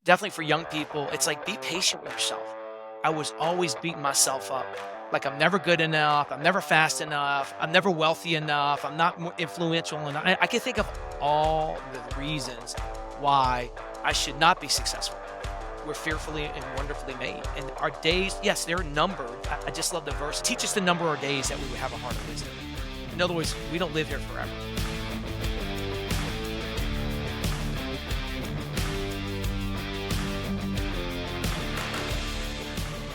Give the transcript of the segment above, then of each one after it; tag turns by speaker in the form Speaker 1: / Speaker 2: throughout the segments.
Speaker 1: Definitely for young people, it's like be patient with yourself. I was always beating myself up. Like I'm never good enough. I'm never fast enough. I'm never wealthy enough. I'm not influential enough. I can think of all the reasons why I should not be successful. We're fearfully and wonderfully made. And our days, yes, they're numbered. I just love the verse. Teach us to number our days that we would have a heart of wisdom. In other words, we don't live here forever.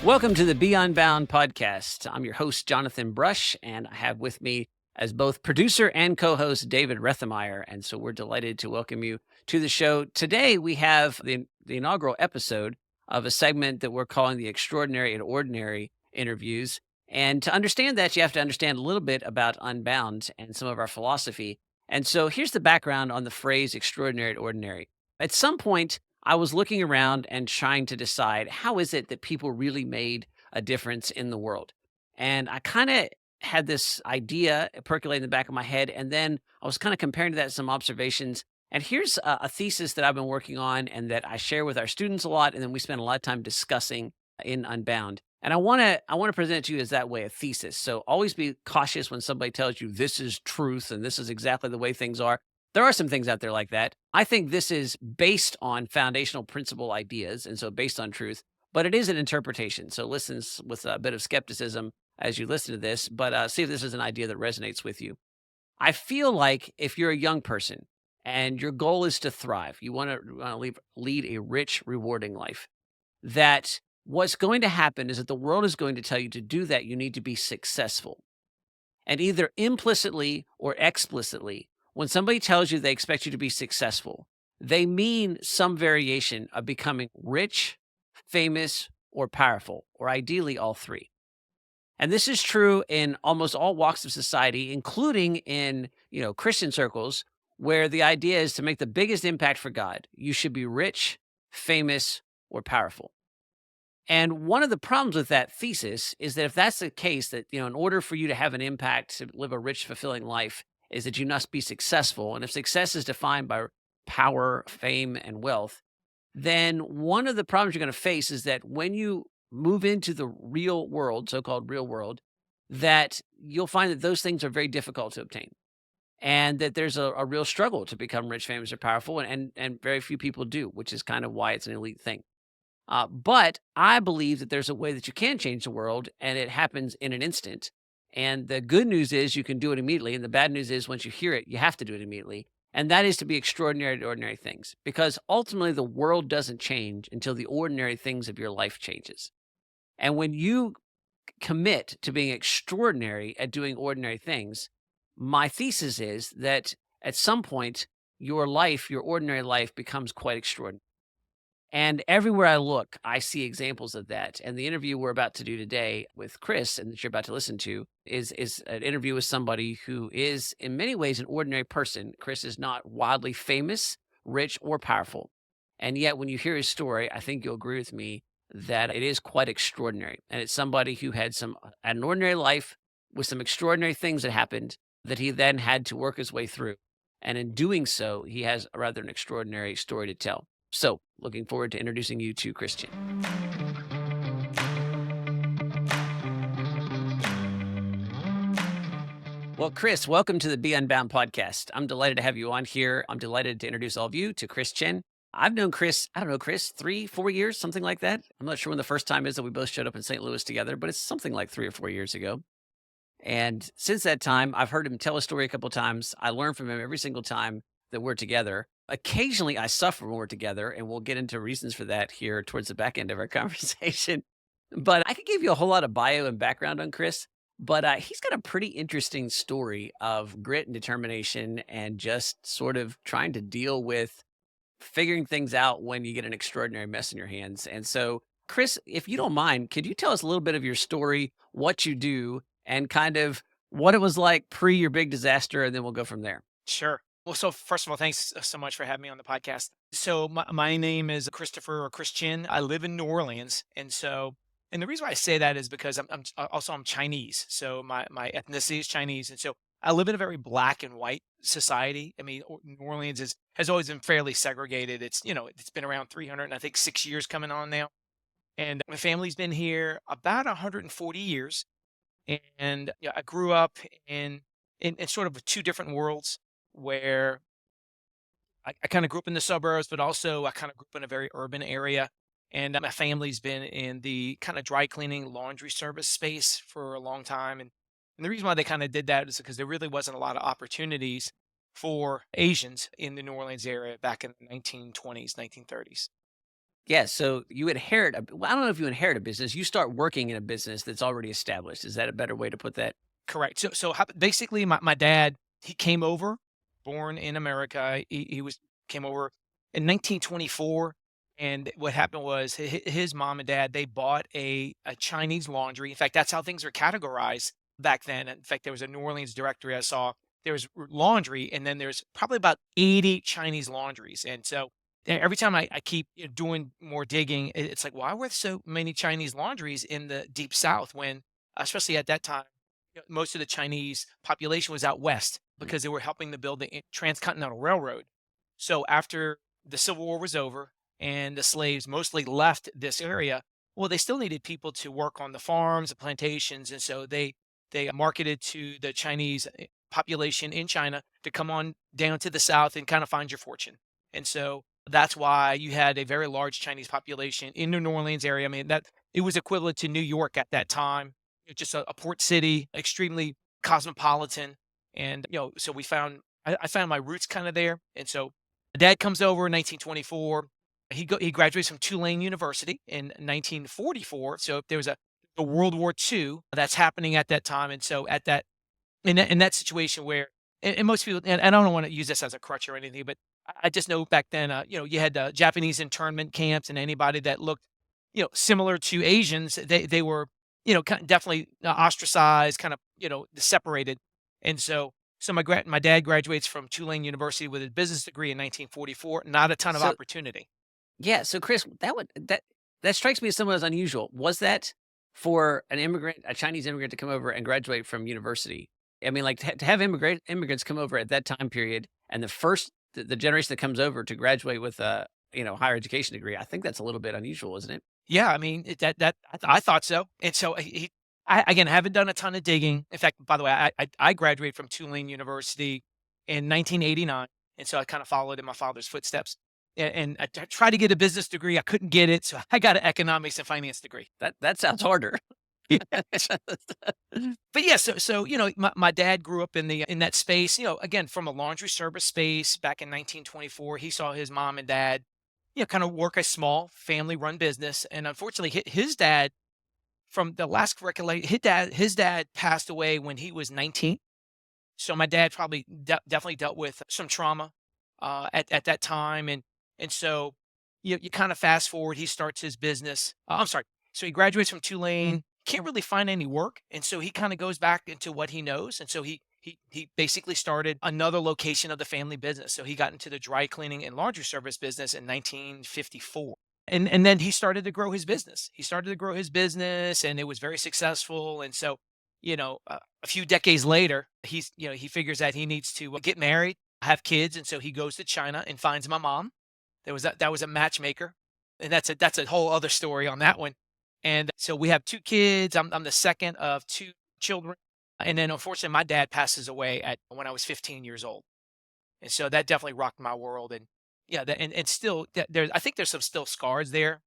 Speaker 2: Welcome to the Be Unbound podcast. I'm your host, Jonathan Brush, and I have with me as both producer and co-host David Rethemeyer. And so we're delighted to welcome you to the show. Today, we have the inaugural episode of a segment that we're calling the Extraordinary and Ordinary interviews. And to understand that, you have to understand a little bit about Unbound and some of our philosophy. And so here's the background on the phrase extraordinary and ordinary. At some point, I was looking around and trying to decide how is it that people really made a difference in the world. And I kind of had this idea percolate in the back of my head. And then I was kind of comparing to that some observations. And here's a thesis that I've been working on and that I share with our students a lot. And then we spend a lot of time discussing in Unbound. And I want to present it to you as that way, a thesis. So always be cautious when somebody tells you this is truth and this is exactly the way things are. There are some things out there like that. I think this is based on foundational principle ideas, and so based on truth, but it is an interpretation. So listen with a bit of skepticism as you listen to this, but see if this is an idea that resonates with you. I feel like if you're a young person and your goal is to thrive, you want to lead a rich, rewarding life, that what's going to happen is that the world is going to tell you to do that, you need to be successful. And either implicitly or explicitly, when somebody tells you they expect you to be successful, they mean some variation of becoming rich, famous, or powerful, or ideally all three. And this is true in almost all walks of society, including in, Christian circles, where the idea is to make the biggest impact for God. You should be rich, famous, or powerful. And one of the problems with that thesis is that if that's the case, that, in order for you to have an impact, to live a rich, fulfilling life, is that you must be successful. And if success is defined by power, fame, and wealth, then one of the problems you're going to face is that when you move into the real world, so-called real world, that you'll find that those things are very difficult to obtain. And that there's a real struggle to become rich, famous, or powerful. And very few people do, which is kind of why it's an elite thing. But I believe that there's a way that you can change the world, and it happens in an instant. And the good news is you can do it immediately. And the bad news is once you hear it, you have to do it immediately. And that is to be extraordinary to ordinary things, because ultimately the world doesn't change until the ordinary things of your life changes. And when you commit to being extraordinary at doing ordinary things, my thesis is that at some point, your life, your ordinary life becomes quite extraordinary. And everywhere I look, I see examples of that. And the interview we're about to do today with Chris, and that you're about to listen to, is an interview with somebody who is, in many ways, an ordinary person. Chris is not wildly famous, rich, or powerful. And yet, when you hear his story, I think you'll agree with me that it is quite extraordinary. And it's somebody who had an ordinary life with some extraordinary things that happened that he then had to work his way through. And in doing so, he has a rather an extraordinary story to tell. So, looking forward to introducing you to Christian. Well, Chris, welcome to the Be Unbound podcast. I'm delighted to have you on here. I'm delighted to introduce all of you to Christian. I've known Chris, I don't know, Chris, 3-4 years, something like that. I'm not sure when the first time is that we both showed up in St. Louis together, but it's something like 3 or 4 years ago. And since that time, I've heard him tell a story a couple of times. I learn from him every single time that we're together. Occasionally, I suffer when we're together, and we'll get into reasons for that here towards the back end of our conversation. But I could give you a whole lot of bio and background on Chris, but he's got a pretty interesting story of grit and determination and just sort of trying to deal with figuring things out when you get an extraordinary mess in your hands. And so, Chris, if you don't mind, could you tell us a little bit of your story, what you do, and kind of what it was like pre your big disaster, and then we'll go from there.
Speaker 1: Sure. Well, so first of all, thanks so much for having me on the podcast. So my name is Christopher or Christian. I live in New Orleans, and the reason why I say that is because I'm Chinese. So my ethnicity is Chinese, and so I live in a very black and white society. I mean, New Orleans has always been fairly segregated. It's been around 300, and I think 6 years coming on now. And my family's been here about 140 years. And I grew up in, in sort of two different worlds where I kind of grew up in the suburbs, but also I kind of grew up in a very urban area. And my family's been in the kind of dry cleaning, laundry service space for a long time. And the reason why they kind of did that is because there really wasn't a lot of opportunities for Asians in the New Orleans area back in the 1920s, 1930s.
Speaker 2: Yeah, so you inherit well, I don't know if you inherit a business, you start working in a business that's already established. Is that a better way to put that?
Speaker 1: Correct. Basically, my dad, he came over, born in America. He came over in 1924, and what happened was his mom and dad, they bought a Chinese laundry. In fact, that's how things were categorized back then. In fact, there was a New Orleans directory I saw. There was laundry, and then there's probably about 80 Chinese laundries. And so every time I keep doing more digging, it's like, why were there so many Chinese laundries in the deep South when, especially at that time, most of the Chinese population was out west
Speaker 2: Mm.
Speaker 1: because they were helping to build the transcontinental railroad. So after the Civil War was over and the slaves mostly left this area, well, they still needed people to work on the farms, the plantations, and so they marketed to the Chinese population in China to come on down to the south and kind of find your fortune. And so that's why you had a very large Chinese population in the New Orleans area. I mean, that it was equivalent to New York at that time, just a port city, extremely cosmopolitan. And so I found my roots kind of there. And so my dad comes over in 1924. He graduates from Tulane University in 1944. So there was a World War II that's happening at that time. And so in that situation where, and most people, and I don't want to use this as a crutch or anything, but I just know back then, you had Japanese internment camps, and anybody that looked, similar to Asians, they were, definitely ostracized, kind of, separated. And so my dad graduates from Tulane University with a business degree in 1944. Not a ton of
Speaker 2: So
Speaker 1: opportunity.
Speaker 2: yeah, so Chris, that strikes me as somewhat as unusual. Was that for an immigrant, a Chinese immigrant to come over and graduate from university? I mean, like to have immigrants come over at that time period, and the generation that comes over to graduate with a higher education degree. I think that's a little bit unusual, isn't it?
Speaker 1: Yeah, I mean, I thought so. And so I again haven't done a ton of digging. In fact, by the way, I graduated from Tulane University in 1989, and so I kind of followed in my father's footsteps. And I tried to get a business degree, I couldn't get it, so I got an economics and finance degree.
Speaker 2: That sounds harder.
Speaker 1: But yeah, so my dad grew up in that space. Again, from a laundry service space back in 1924. He saw his mom and dad, kind of work a small family-run business, and unfortunately, his dad, from the last recollection, his dad passed away when he was 19. So my dad probably definitely dealt with some trauma at that time, and so you kind of fast forward. He starts his business. I'm sorry. So he graduates from Tulane. Can't really find any work, and so he kind of goes back into what he knows, and so he basically started another location of the family business. So he got into the dry cleaning and laundry service business in 1954. And then he started to grow his business. He started to grow his business, and it was very successful. And so, a few decades later, he figures that he needs to get married, have kids, and so he goes to China and finds my mom. That was a matchmaker, and that's a whole other story on that one. And so we have two kids. I'm the second of two children, and then unfortunately, my dad passes away at when I was 15 years old. And so that definitely rocked my world. And yeah, and still I think there's some still scars there.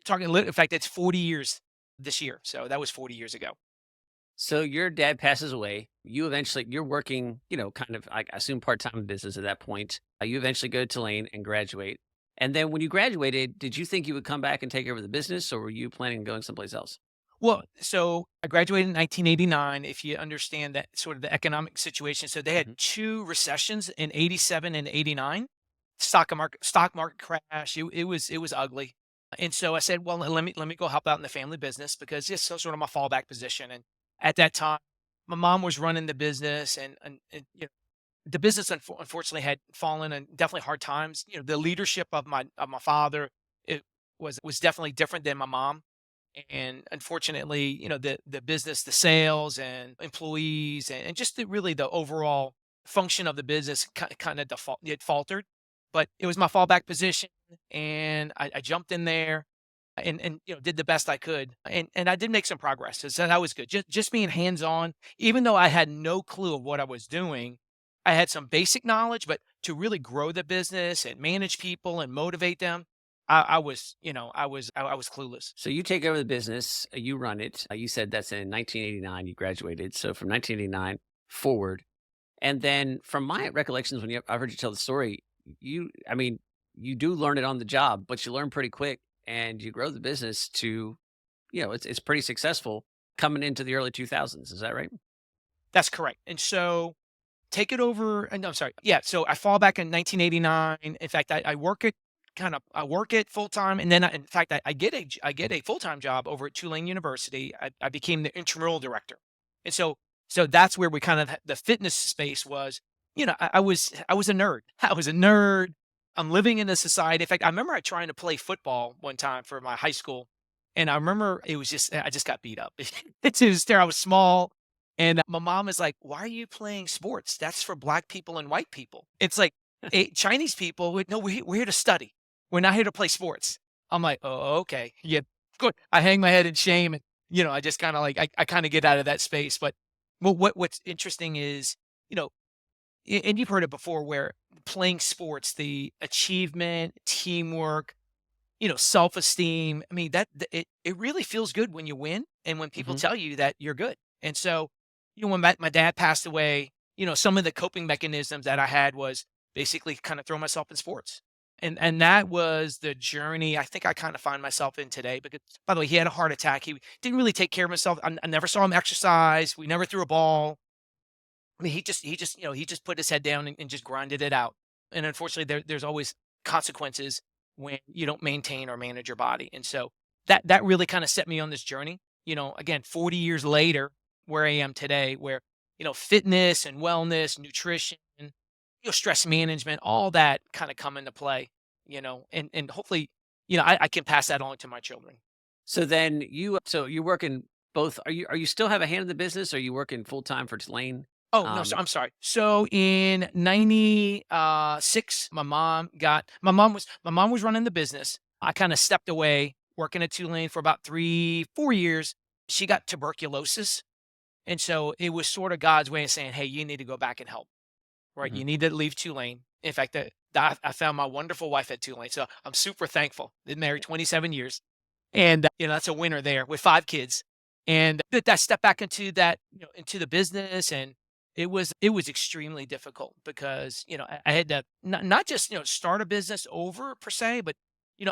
Speaker 1: In fact, it's 40 years this year. So that was 40 years ago.
Speaker 2: So your dad passes away. You're working, kind of, I assume part-time business at that point. You eventually go to Tulane and graduate. And then when you graduated, did you think you would come back and take over the business, or were you planning on going someplace else?
Speaker 1: Well, so I graduated in 1989. If you understand that sort of the economic situation, so they had
Speaker 2: Mhm.
Speaker 1: two recessions in 87 and 89. Stock market crash. It was ugly. And so I said, well, let me go help out in the family business because it's so sort of my fallback position. And at that time, my mom was running the business, and the business unfortunately had fallen in definitely hard times. The leadership of my father, it was definitely different than my mom. And unfortunately, the business, the sales and employees, and just really the overall function of the business kind of default it faltered. But it was my fallback position, and I jumped in there and did the best I could, and I did make some progress. So that was good. Just being hands on, even though I had no clue of what I was doing, I had some basic knowledge, but to really grow the business and manage people and motivate them, I was I was clueless.
Speaker 2: So you take over the business, you run it. You said that's in 1989 you graduated. So from 1989 forward, and then from my recollections, I've heard you tell the story, I mean, you do learn it on the job, but you learn pretty quick, and you grow the business to, it's pretty successful coming into the early 2000s. Is that right?
Speaker 1: That's correct. And so take it over. And I'm sorry. Yeah. So I fall back in 1989. In fact, I work it full time. And then in fact, I get a full time job over at Tulane University. I became the intramural director. And so that's where we kind of, the fitness space was, I was a nerd. I was a nerd. I'm living in a society. In fact, I remember I trying to play football one time for my high school. And I remember I just got beat up. It's just there. I was small. And my mom is like, "Why are you playing sports? That's for black people and white people." It's like, Chinese people would no, we're here to study. We're not here to play sports. I'm like, "Oh, okay. Yeah, good." I hang my head in shame and, I just kind of like, I kind of get out of that space. But well, what's interesting is, you know, and you've heard it before where playing sports, the achievement, teamwork, self-esteem. I mean, it really feels good when you win and when people
Speaker 2: Hmm.
Speaker 1: tell you that you're good. And so, when my dad passed away, some of the coping mechanisms that I had was basically kind of throw myself in sports. And that was the journey I think I kind of find myself in today. Because by the way, he had a heart attack. He didn't really take care of himself. I never saw him exercise. We never threw a ball. I mean, he just put his head down and just grinded it out. And unfortunately, there's always consequences when you don't maintain or manage your body. And so that really kind of set me on this journey. Again, 40 years later, where I am today, where fitness and wellness, nutrition, stress management, all that kind of come into play. And hopefully, I can pass that on to my children.
Speaker 2: So then so you're working both. Are you still have a hand in the business? Or are you working full time for Tulane?
Speaker 1: Oh, no, so
Speaker 2: Um,
Speaker 1: I'm sorry. So in 90 6, my mom was running the business. I kinda stepped away working at Tulane for about 3, 4 years. She got tuberculosis, and so it was sorta God's way of saying, "Hey, you need to go back and help, right?
Speaker 2: mhm.
Speaker 1: You need to leave Tulane." In fact, I found my wonderful wife at Tulane, so I'm super thankful. Been married 27 years. And, that's a winner there with 5 kids. And that step back into that, into the business, and it was extremely difficult because, I had to not just, start a business over per se, but,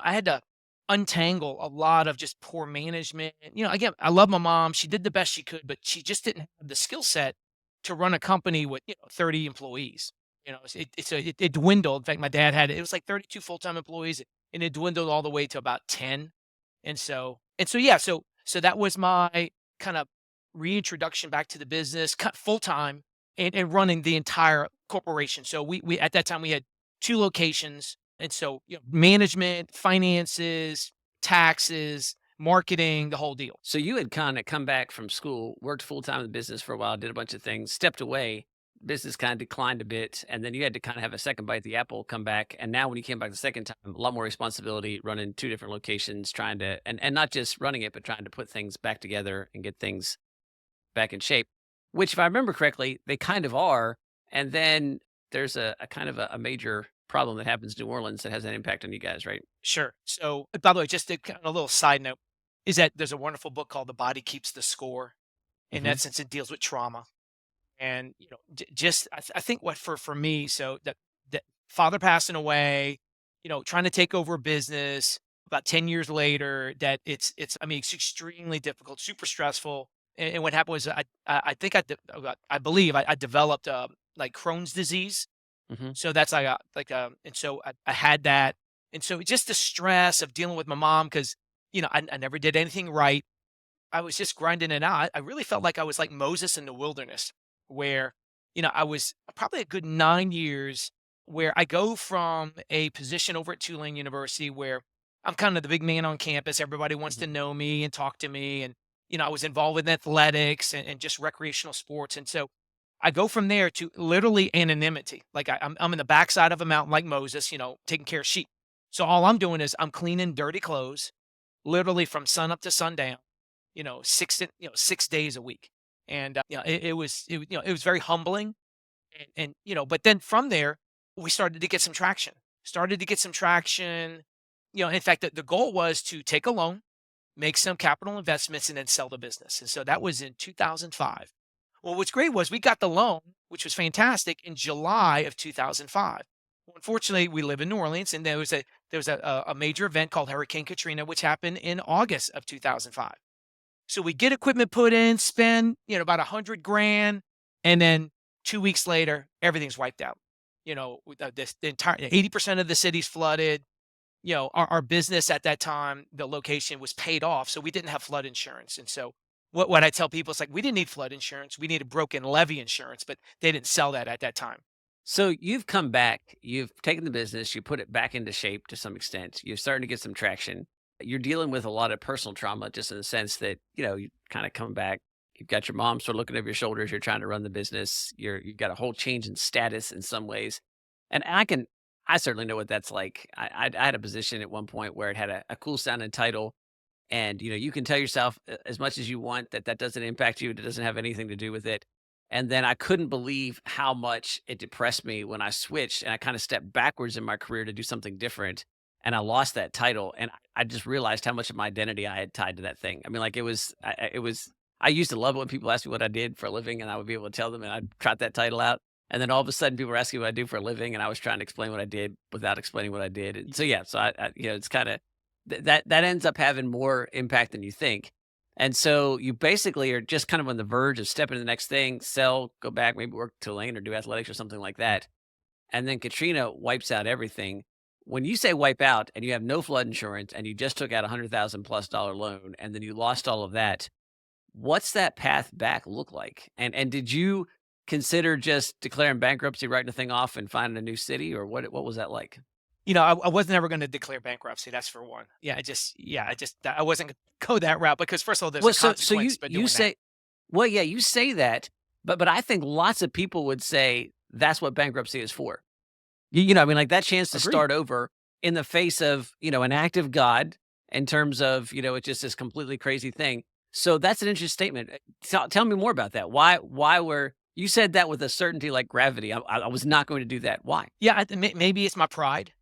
Speaker 1: I had to untangle a lot of just poor management. Again, I love my mom. She did the best she could, but she just didn't have the skill set to run a company with, 30 employees. It dwindled. In fact, my dad had it was like 32 full-time employees, and it dwindled all the way to about 10. Yeah, so that was my kind of reintroduction back to the business, cut full time and running the entire corporation. So we at that time we had 2 locations, and so, management, finances, taxes, marketing, the whole deal.
Speaker 2: So you had kind of come back from school, worked full time in the business for a while, did a bunch of things, stepped away. Business kind of declined a bit, and then you had to kind of have a second bite at the apple, come back. And now, when you came back the second time, a lot more responsibility, running two different locations, trying to and not just running it, but trying to put things back together and get things back in shape. Which, if I remember correctly, they kind of are. And then there's a kind of a major problem that happens in New Orleans that has an impact on you guys, right?
Speaker 1: Sure. So, by the way, just a little side note is that there's a wonderful book called The Body Keeps the Score. In
Speaker 2: Hmm.
Speaker 1: that sense, it deals with trauma. And, just I think what for me, so that father passing away, trying to take over a business about 10 years later, that it's I mean, it's extremely difficult, super stressful. And what happened was I think I believe I developed like Crohn's disease.
Speaker 2: Hmm.
Speaker 1: So that's and so I had that. And so just the stress of dealing with my mom because, I never did anything right. I was just grinding it out. I really felt like I was like Moses in the wilderness, where, I was probably a good 9 years where I go from a position over at Tulane University where I'm kind of the big man on campus. Everybody wants to know me and talk to me. And, I was involved in athletics and just recreational sports. And so I go from there to literally anonymity. Like I'm in the backside of a mountain like Moses, taking care of sheep. So all I'm doing is I'm cleaning dirty clothes, literally from sun up to sundown, 6 days a week. And it was very humbling. But then from there, we started to get some traction. Started to get some traction. In fact, the goal was to take a loan, make some capital investments, and then sell the business. And so that was in 2005. Well, what's great was we got the loan, which was fantastic, in July of 2005. Well, unfortunately, we live in New Orleans, and there was a major event called Hurricane Katrina, which happened in August of 2005. So we get equipment put in, spend about 100 grand, and then 2 weeks later, everything's wiped out. The entire 80% of the city's flooded. Our business at that time, the location was paid off, so we didn't have flood insurance. And so what I tell people is like, we didn't need flood insurance, we needed broken levee insurance, but they didn't sell that at that time.
Speaker 2: So you've come back, you've taken the business, you put it back into shape to some extent. You're starting to get some traction. You're dealing with a lot of personal trauma, just in the sense that, you kind of come back. You've got your mom sort of looking over your shoulders. You're trying to run the business. You've got a whole change in status in some ways. And I certainly know what that's like. I had a position at one point where it had a cool sounding title. And, you can tell yourself as much as you want that that doesn't impact you. It doesn't have anything to do with it. And then I couldn't believe how much it depressed me when I switched and I kind of stepped backwards in my career to do something different. And I lost that title. And I just realized how much of my identity I had tied to that thing. I mean, like I used to love it when people asked me what I did for a living and I would be able to tell them and I'd trot that title out. And then all of a sudden people were asking what I do for a living and I was trying to explain what I did without explaining what I did. And so, yeah, so it's kind of that ends up having more impact than you think. And so you basically are just kind of on the verge of stepping to the next thing, sell, go back, maybe work Tulane or do athletics or something like that. And then Katrina wipes out everything. When you say wipe out and you have no flood insurance and you just took out $100,000+ loan and then you lost all of that, what's that path back look like? And did you consider just declaring bankruptcy, writing the thing off, and finding a new city, or what was that like?
Speaker 1: I was never going to declare bankruptcy. That's for one. I wasn't going to go that route because first of all, there's a
Speaker 2: Well, so you
Speaker 1: consequence by
Speaker 2: you
Speaker 1: doing that.
Speaker 2: say, well, yeah, you say that, but I think lots of people would say that's what bankruptcy is for. I mean, like that chance to
Speaker 1: Agreed.
Speaker 2: start over in the face of, an act of God in terms of, it's just this completely crazy thing. So that's an interesting statement. Tell me more about that. Why were you said that with a certainty like gravity? I was not going to do that. Why?
Speaker 1: Yeah, maybe it's my pride.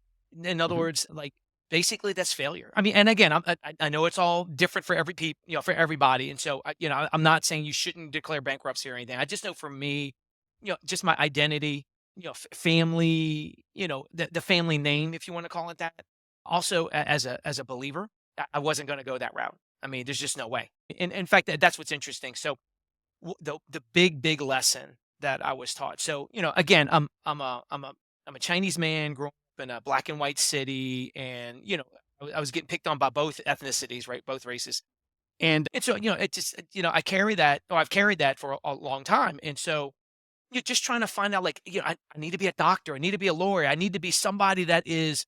Speaker 1: In other
Speaker 2: Mhm.
Speaker 1: words, like basically that's failure. I mean, and again, I know it's all different for every people, for everybody, and so I'm not saying you shouldn't declare bankruptcy or anything. I just know for me, just my identity, family, the family name, if you want to call it that. Also, as a believer, I wasn't going to go that route. I mean, there's just no way. And in fact, that's what's interesting. So the big lesson that I was taught. So again, I'm a Chinese man growing up in a black and white city, and I was getting picked on by both ethnicities, right, both races, and so it just I carry that, or I've carried that for a long time, and so you're just trying to find out like I need to be a doctor, I need to be a lawyer, I need to be somebody that is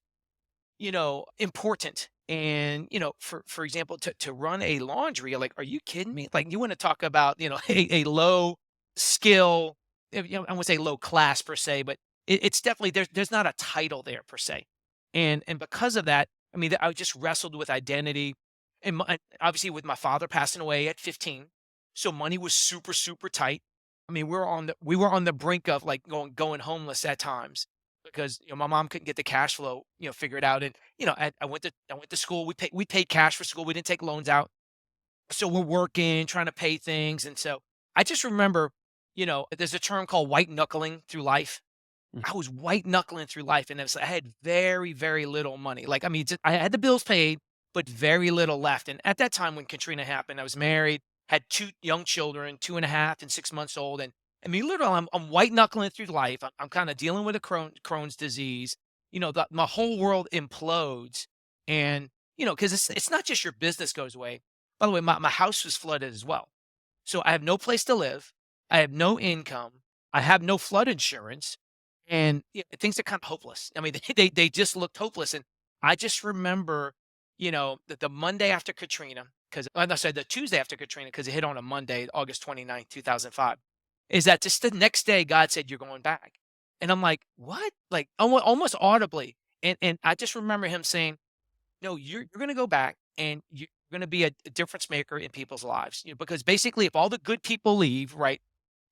Speaker 1: important. And, for example, to run a laundry, like, are you kidding me? Like, you want to talk about, a low skill, I won't say low class per se, but it's definitely, there's not a title there per se. And because of that, I mean, I just wrestled with identity and obviously with my father passing away at 15. So money was super, super tight. I mean, we were on the brink of like going homeless at times because my mom couldn't get the cash flow figured out. And I went to school. We paid cash for school. We didn't take loans out. So we're working, trying to pay things. And so I just remember, there's a term called white knuckling through life.
Speaker 2: Mm.
Speaker 1: I was white knuckling through life, and I had very, very little money. Like, I mean, I had the bills paid, but very little left. And at that time when Katrina happened, I was married, had two young children, 2.5 and 6 months old. And I mean, literally, I'm white knuckling through life. I'm kind of dealing with a Crohn's disease. My whole world implodes. And, because it's not just your business goes away. By the way, my house was flooded as well. So I have no place to live. I have no income. I have no flood insurance, and things are kind of hopeless. I mean, they just looked hopeless. And I just remember the Monday after Katrina, because no, sorry, the Tuesday after Katrina, because it hit on a Monday, August 29th, 2005, is that just the next day God said, "You're going back." And I'm like, "What?" Like almost audibly. And I just remember him saying, "No, you're gonna go back and you're gonna be a difference maker in people's lives." Because basically if all the good people leave, right,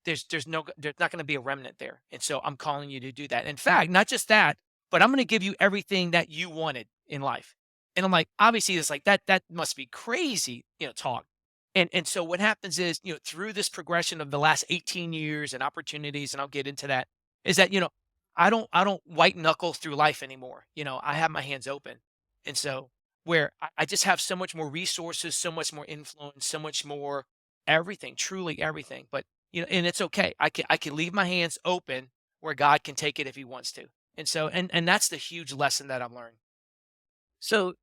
Speaker 1: there's not gonna be a remnant there. And so I'm calling you to do that. In fact, not just that, but I'm gonna give you everything that you wanted in life. And I'm like, obviously it's like that must be crazy, talk. And so what happens is, through this progression of the last 18 years and opportunities, and I'll get into that, is that, I don't white knuckle through life anymore. I have my hands open. And so where I just have so much more resources, so much more influence, so much more everything, truly everything. But and it's okay. I can leave my hands open where God can take it if he wants to. And so and that's the huge lesson that I've learned.
Speaker 2: So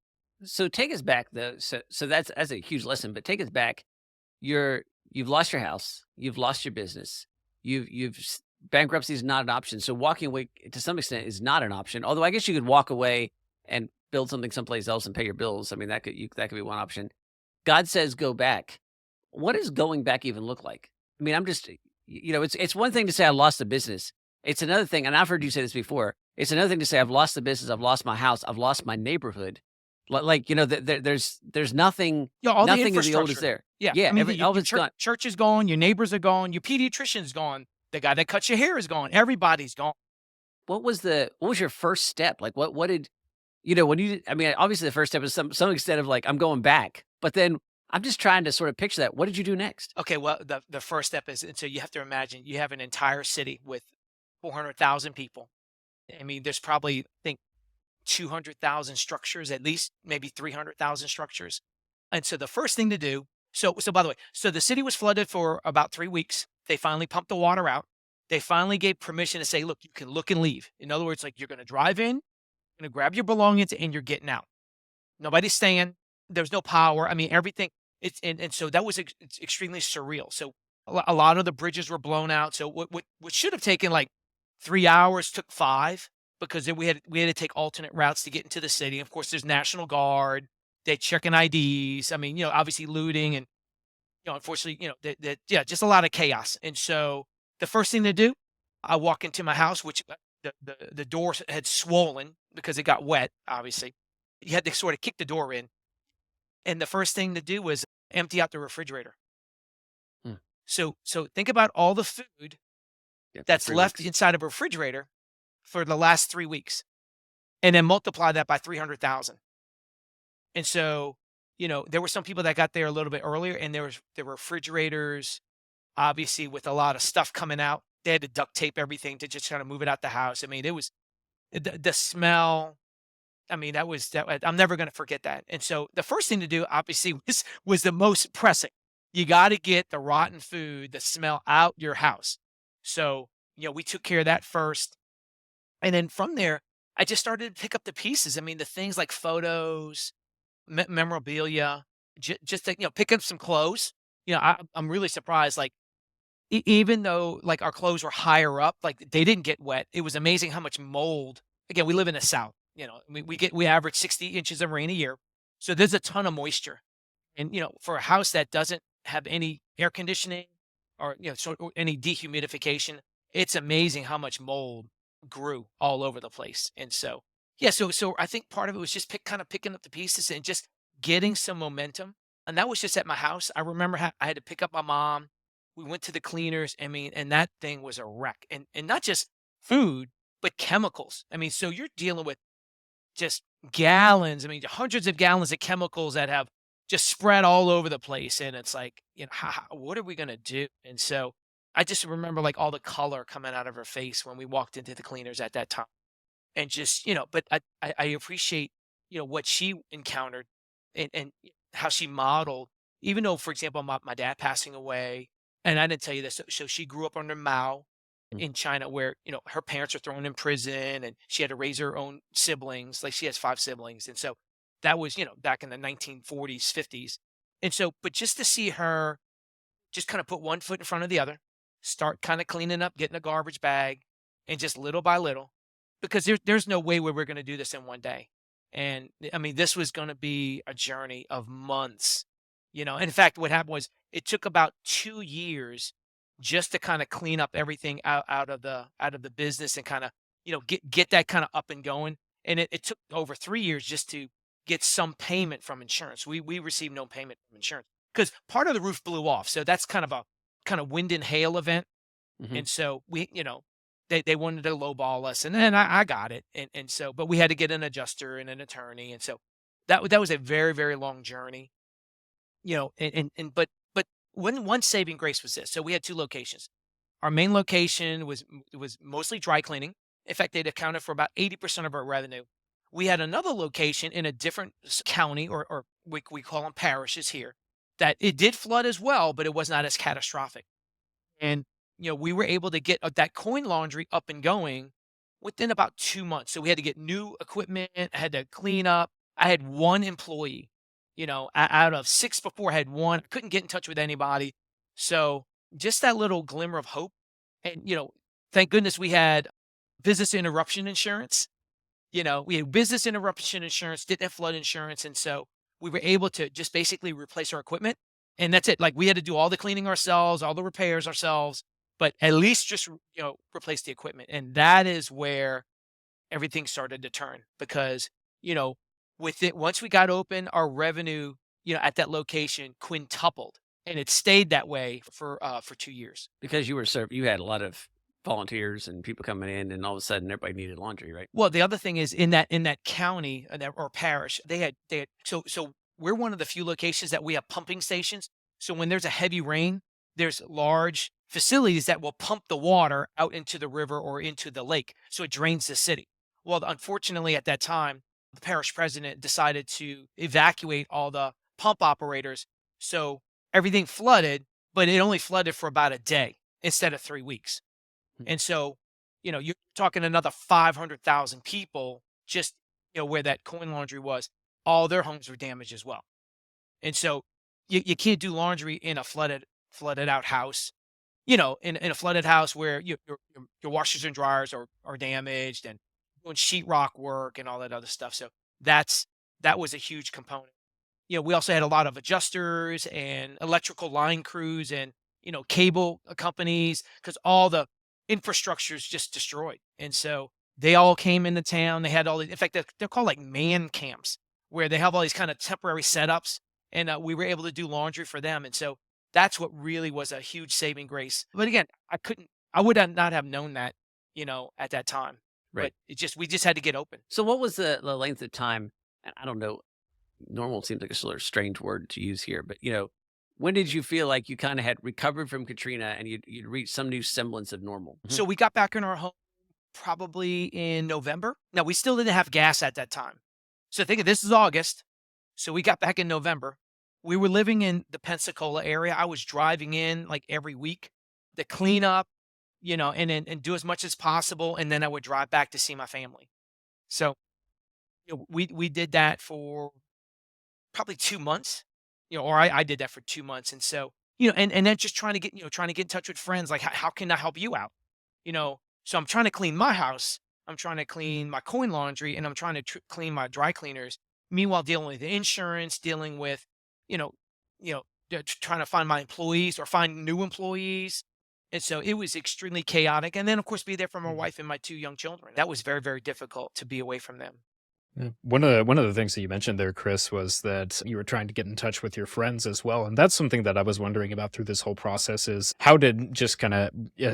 Speaker 2: so take us back though. So that's a huge lesson, but take us back. You've lost your house, you've lost your business, bankruptcy is not an option. So walking away to some extent is not an option. Although I guess you could walk away and build something someplace else and pay your bills. I mean, that could be one option. God says go back. What does going back even look like? I mean, I'm just it's one thing to say I lost the business. It's another thing, and I've heard you say this before. It's another thing to say I've lost the business, I've lost my house, I've lost my neighborhood. Like there's nothing
Speaker 1: All the
Speaker 2: nothing of the old is
Speaker 1: infrastructure.
Speaker 2: there.
Speaker 1: Yeah.
Speaker 2: Yeah,
Speaker 1: I mean,
Speaker 2: all of
Speaker 1: your
Speaker 2: it's gone.
Speaker 1: church is gone, your neighbors are gone, your pediatrician's gone, the guy that cuts your hair is gone, everybody's gone.
Speaker 2: What was your first step? Like what did when you I mean, obviously the first step is some extent of like I'm going back. But then I'm just trying to sort of picture that. What did you do next?
Speaker 1: Okay, well, the first step is, and so you have to imagine you have an entire city with 400,000 people. I mean, there's probably, I think, 200,000 structures, at least maybe 300,000 structures. And so the first thing to do, so by the way, so the city was flooded for about 3 weeks. They finally pumped the water out. They finally gave permission to say, look, you can look and leave. In other words, like you're going to drive in, you're going to grab your belongings, and you're getting out. Nobody's staying. There's no power. I mean, everything. And so that was it's extremely surreal. So a lot of the bridges were blown out. So what should have taken like 3 hours took 5, because then we had to take alternate routes to get into the city. Of course, there's National Guard. They checking IDs. I mean, obviously looting, and unfortunately, yeah, just a lot of chaos. And so the first thing to do, I walk into my house, which the door had swollen because it got wet. Obviously, you had to sort of kick the door in, and the first thing to do was empty out the refrigerator.
Speaker 2: Hmm.
Speaker 1: So think about all the food
Speaker 2: Yeah, for
Speaker 1: that's
Speaker 2: 3
Speaker 1: left
Speaker 2: weeks.
Speaker 1: inside of a refrigerator for the last 3 weeks, and then multiply that by 300,000. And so, there were some people that got there a little bit earlier, and there were refrigerators, obviously, with a lot of stuff coming out. They had to duct tape everything to just kind of move it out the house. I mean, it was the smell. I mean, I'm never going to forget that. And so the first thing to do, obviously, was the most pressing. You got to get the rotten food, the smell out your house. So, we took care of that first. And then from there, I just started to pick up the pieces. I mean, the things like photos, memorabilia, just to, pick up some clothes. I'm really surprised. Like, even though like our clothes were higher up, like they didn't get wet. It was amazing how much mold. Again, we live in the South. We average 60 inches of rain a year, so there's a ton of moisture. And for a house that doesn't have any air conditioning, or or any dehumidification, it's amazing how much mold grew all over the place. And so yeah, so I think part of it was just kind of picking up the pieces and just getting some momentum. And that was just at my house. I remember I had to pick up my mom. We went to the cleaners. I mean, and that thing was a wreck. And not just food, but chemicals. I mean, so you're dealing with just gallons. I mean, hundreds of gallons of chemicals that have just spread all over the place. And it's like, what are we going to do? And so I just remember like all the color coming out of her face when we walked into the cleaners at that time. And just, but I appreciate, what she encountered, and how she modeled, even though, for example, my dad passing away, and I didn't tell you this. So she grew up under Mao
Speaker 2: Mm.
Speaker 1: in China, where her parents were thrown in prison, and she had to raise her own siblings. Like she has 5 siblings, and so that was back in the 1940s, 50s. And so, but just to see her just kind of put one foot in front of the other, start kind of cleaning up, getting a garbage bag, and just little by little, because there's no way where we're going to do this in one day. And I mean, this was going to be a journey of months, And in fact, what happened was it took about 2 years just to kind of clean up everything out of the business and kind of, get that kind of up and going. And it took over 3 years just to get some payment from insurance. We received no payment from insurance because part of the roof blew off. So that's kind of wind and hail event.
Speaker 2: Hmm.
Speaker 1: And so they wanted to lowball us, and then I got it, and so but we had to get an adjuster and an attorney, and so that was a very, very long journey, but one saving grace was this. So we had 2 locations. Our main location was mostly dry cleaning. In fact, they'd accounted for about 80% of our revenue. We had another location in a different county, or we call them parishes here, that it did flood as well, but it was not as catastrophic. And, we were able to get that coin laundry up and going within about 2 months. So we had to get new equipment. I had to clean up. I had one employee, out of six before I had one. I couldn't get in touch with anybody. So just that little glimmer of hope. And, thank goodness we had business interruption insurance. We had business interruption insurance, didn't have flood insurance. And so we were able to just basically replace our equipment. And that's it. Like we had to do all the cleaning ourselves, all the repairs ourselves, but at least just, replace the equipment. And that is where everything started to turn because, with it, once we got open, our revenue, at that location quintupled, and it stayed that way for 2 years.
Speaker 2: Because you had a lot of volunteers and people coming in, and all of a sudden everybody needed laundry, right?
Speaker 1: Well, the other thing is in that county, or parish, they had we're one of the few locations that we have pumping stations. So when there's a heavy rain, there's large facilities that will pump the water out into the river or into the lake, so it drains the city. Well, unfortunately, at that time, the parish president decided to evacuate all the pump operators, so everything flooded, but it only flooded for about a day instead of 3 weeks.
Speaker 2: Hmm.
Speaker 1: And so, you're talking another 500,000 people just, where that coin laundry was, all their homes were damaged as well. And so you can't do laundry in a flooded out house, in a flooded house where your washers and dryers are damaged and doing sheetrock work and all that other stuff. So that was a huge component. We also had a lot of adjusters and electrical line crews and, cable companies because all the infrastructure is just destroyed. And so they all came into town. They had all in fact, they're called like man camps where they have all these kind of temporary setups. And we were able to do laundry for them. And so that's what really was a huge saving grace. But again, I would have not have known that, at that time. But
Speaker 2: Right.
Speaker 1: we just had to get open.
Speaker 2: So what was the length of time? And I don't know, normal seems like a sort of strange word to use here, but when did you feel like you kind of had recovered from Katrina and you'd reached some new semblance of normal? Mhm.
Speaker 1: So we got back in our home probably in November. Now we still didn't have gas at that time. So think of this is August. So we got back in November. We were living in the Pensacola area. I was driving in like every week to clean up, and do as much as possible. And then I would drive back to see my family. So we did that for probably 2 months, or I did that for 2 months. And so, and then just trying to get in touch with friends. Like, how can I help you out? So I'm trying to clean my house. I'm trying to clean my coin laundry, and I'm trying to clean my dry cleaners. Meanwhile, dealing with the insurance, dealing with, you know, trying to find my employees or find new employees. And so it was extremely chaotic. And then, of course, be there for my
Speaker 2: Mhm.
Speaker 1: wife and my 2 young children. That was very, very difficult to be away from them.
Speaker 3: Yeah. One of the things that you mentioned there, Chris, was that you were trying to get in touch with your friends as well, and that's something that I was wondering about through this whole process. Is how did just kind of,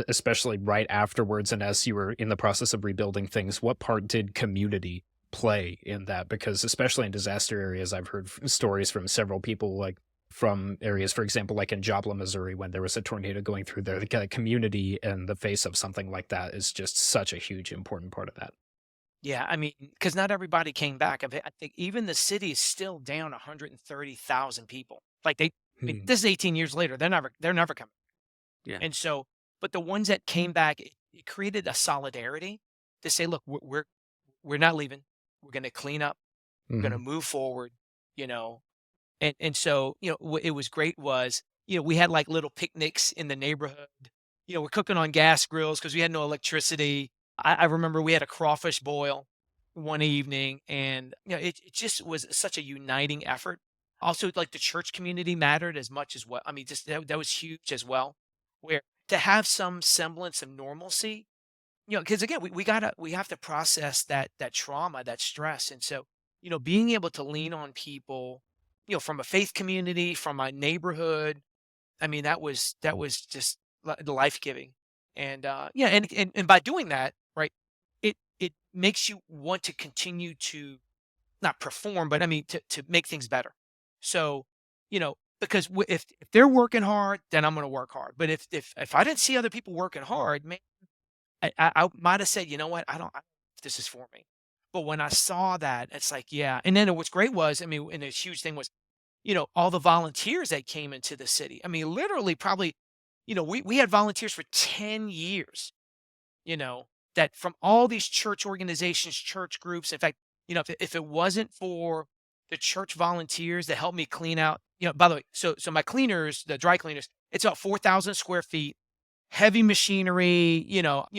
Speaker 3: especially right afterwards, and as you were in the process of rebuilding things, what part did community play in that? Because especially in disaster areas, I've heard stories from several people, like from areas, for example, like in Joplin, Missouri, when there was a tornado going through there, the kind of community in the face of something like that is just such a huge, important part of that.
Speaker 1: Yeah, I mean, because not everybody came back. I think even the city is still down 130,000 people. Like I mean,
Speaker 3: Hmm.
Speaker 1: this is 18 years later. They're never coming.
Speaker 2: Yeah.
Speaker 1: And so, but the ones that came back, it created a solidarity to say, look, we're not leaving. We're going to clean up. We're going to
Speaker 3: Mhm.
Speaker 1: move forward. You know, and so what it was great was we had like little picnics in the neighborhood. We're cooking on gas grills because we had no electricity. I remember we had a crawfish boil one evening, and it just was such a uniting effort. Also, like the church community mattered as much as well. I mean, just that was huge as well. Where to have some semblance of normalcy, because again, we have to process that trauma, that stress, and so being able to lean on people, from a faith community, from my neighborhood. I mean, that was just life giving, and yeah, and by doing that, right, it makes you want to continue to not perform, but I mean to make things better. So, because if they're working hard, then I'm going to work hard. But if I didn't see other people working hard, man, I might have said, you know what, I don't know if this is for me. But when I saw that, it's like, yeah. And then what's great was, I mean, and a huge thing was, all the volunteers that came into the city. I mean, literally, probably, we had volunteers for 10 years, you know, that from all these church organizations, church groups. In fact, if it wasn't for the church volunteers that helped me clean out, by the way, so my cleaners, the dry cleaners, it's about 4,000 square feet, heavy machinery,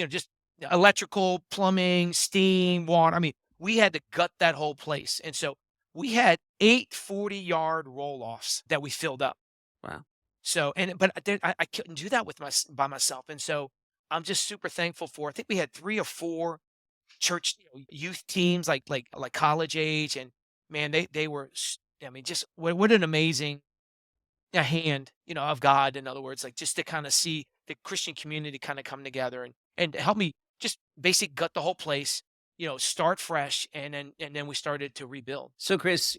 Speaker 1: just electrical, plumbing, steam, water. I mean, we had to gut that whole place. And so we had 8 40-yard roll-offs that we filled up.
Speaker 2: Wow.
Speaker 1: So, but I couldn't do that by myself. And so I'm just super thankful for, I think we had 3 or 4 church, youth teams, like college age. And man, they were, I mean, just what an amazing hand, of God. In other words, like just to kind of see the Christian community kind of come together and help me just basic gut the whole place, start fresh, and then we started to rebuild.
Speaker 2: So, Chris,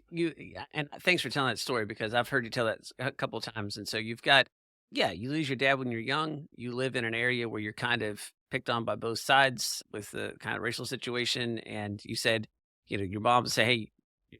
Speaker 2: and thanks for telling that story because I've heard you tell that a couple of times. And so you've got, yeah, you lose your dad when you're young. You live in an area where you're kind of picked on by both sides with the kind of racial situation. And you said, your mom would say, hey,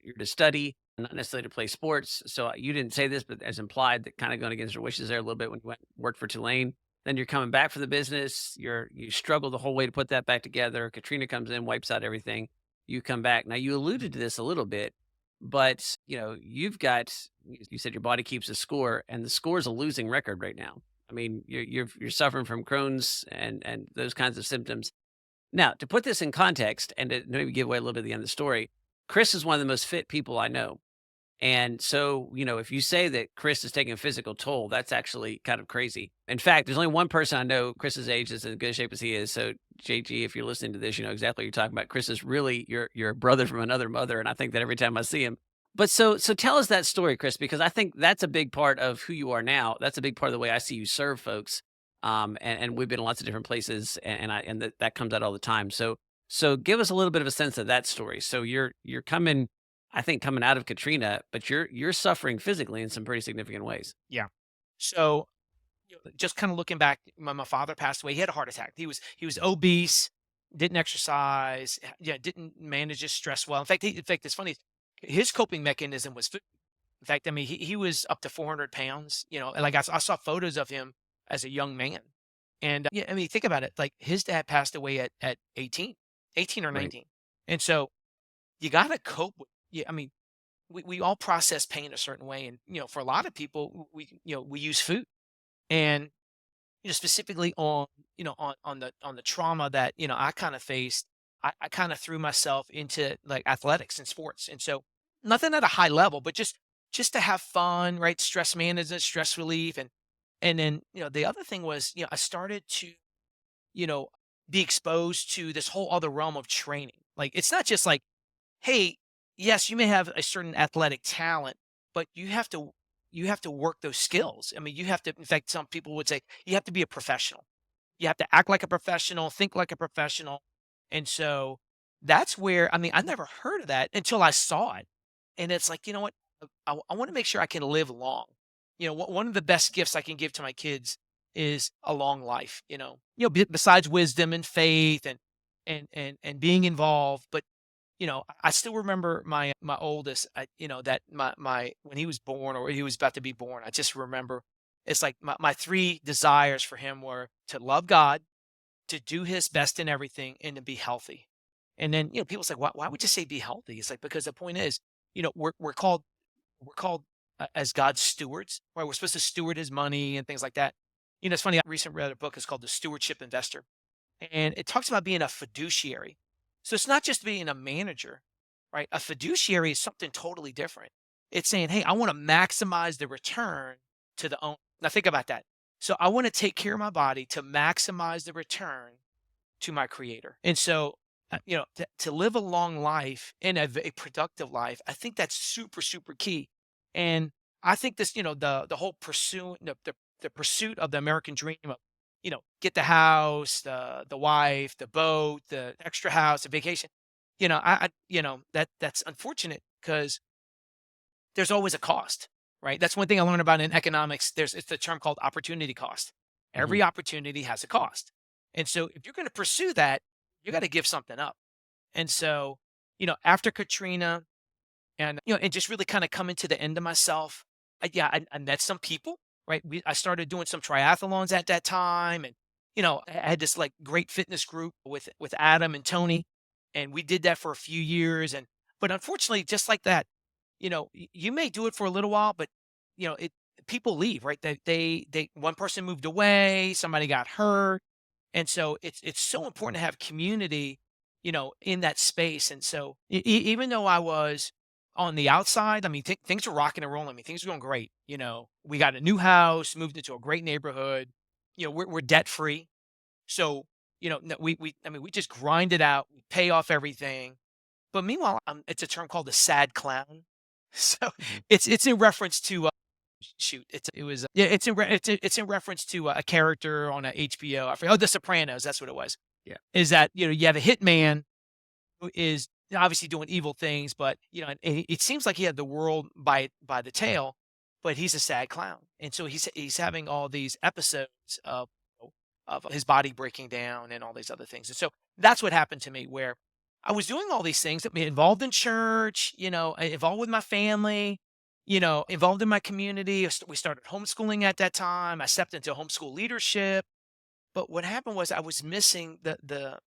Speaker 2: you're to study, not necessarily to play sports. So you didn't say this, but as implied, that kind of going against your wishes there a little bit when you went worked for Tulane. Then you're coming back for the business. You struggle the whole way to put that back together. Katrina comes in, wipes out everything. You come back. Now you alluded to this a little bit, but you've got. You said your body keeps a score, and the score is a losing record right now. I mean, you're suffering from Crohn's and those kinds of symptoms. Now, to put this in context and to maybe give away a little bit of the end of the story, Chris is one of the most fit people I know. And so, if you say that Chris is taking a physical toll, that's actually kind of crazy. In fact, there's only one person I know Chris's age is in good shape as he is. So, JG, if you're listening to this, you know exactly what you're talking about. Chris is really your brother from another mother, and I think that every time I see him. But so tell us that story, Chris, because I think that's a big part of who you are now. That's a big part of the way I see you serve folks. And we've been in lots of different places, and that comes out all the time. So give us a little bit of a sense of that story. So you're coming. I think coming out of Katrina, but you're suffering physically in some pretty significant ways.
Speaker 1: Yeah. So, just kind of looking back, my father passed away. He had a heart attack. He was obese, didn't exercise, yeah, didn't manage his stress well. In fact, it's funny. His coping mechanism was food. In fact, I mean, he was up to 400 pounds. And like I saw photos of him as a young man, and yeah, I mean, think about it. Like his dad passed away at 18 or
Speaker 2: Right.
Speaker 1: 19, and so you got to cope with. Yeah, I mean, we all process pain a certain way, and for a lot of people, we use food, and specifically on the trauma that I kind of faced. I kind of threw myself into like athletics and sports, and so nothing at a high level, but just to have fun, right? Stress management, stress relief, and then the other thing was I started to you know be exposed to this whole other realm of training. Like it's not just like, hey, yes, you may have a certain athletic talent, but you have to work those skills. I mean, you have to. In fact, some people would say you have to be a professional. You have to act like a professional, think like a professional, and so that's where I mean, I never heard of that until I saw it, and it's like, you know what? I want to make sure I can live long. One of the best gifts I can give to my kids is a long life. Besides wisdom and faith and being involved, but I still remember my oldest, that my when he was born or he was about to be born, I just remember it's like my 3 desires for him were to love God, to do his best in everything, and to be healthy. And then, people say, why would you say be healthy? It's like, because the point is, we're called as God's stewards, right? We're supposed to steward his money and things like that. It's funny. I recently read a book. It's called The Stewardship Investor, and it talks about being a fiduciary. So it's not just being a manager, right? A fiduciary is something totally different. It's saying, hey, I want to maximize the return to the owner. Now think about that. So I want to take care of my body to maximize the return to my creator. And so, to live a long life and a productive life, I think that's super, super key. And I think this, the whole pursuit, the pursuit of the American dream of, get the house, the wife, the boat, the extra house, the vacation. That's unfortunate because there's always a cost, right? That's one thing I learned about in economics. It's the term called opportunity cost.
Speaker 2: Hmm.
Speaker 1: Every opportunity has a cost. And so if you're going to pursue that, you got to give something up. And so, after Katrina and just really kind of coming to the end of myself, I met some people, right? I started doing some triathlons at that time. And, I had this like great fitness group with Adam and Tony. And we did that for a few years. But unfortunately, just like that, you may do it for a little while, but it people leave, right? They one person moved away, somebody got hurt, and so it's so important to have community, in that space. And so even though I was on the outside, I mean, things were rocking and rolling. I mean, things were going great. We got a new house, moved into a great neighborhood. We're debt free, so no, I mean, we just grind it out, we pay off everything. But meanwhile, it's a term called the sad clown. So
Speaker 2: Hmm.
Speaker 1: it's in reference to shoot, it was yeah, it's in reference to a character on a HBO. I forget, oh, The Sopranos. That's what it was.
Speaker 2: Yeah.
Speaker 1: Is that you have a hitman who is obviously doing evil things, but and it seems like he had the world by the tail, but he's a sad clown, and so he's having all these episodes of his body breaking down and all these other things. And so that's what happened to me, where I was doing all these things that me involved in church, involved with my family, involved in my community. We started homeschooling at that time. I stepped into homeschool leadership. But what happened was I was missing the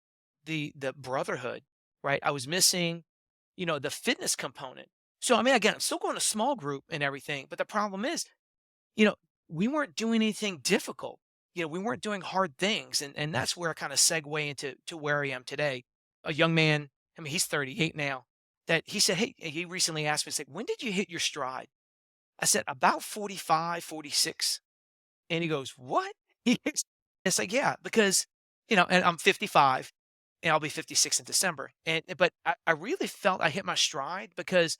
Speaker 1: brotherhood, right? I was missing, the fitness component. So I mean, again, I'm still going to small group and everything, but the problem is, you know, we weren't doing anything difficult. We weren't doing hard things, and that's where I kind of segue into where I am today. A young man, I mean, he's 38 now. That he said, hey, he recently asked me, said, when did you hit your stride? I said, about 45, 46. And he goes, what? It's like, yeah, because, and I'm 55 and I'll be 56 in December. But I really felt I hit my stride because,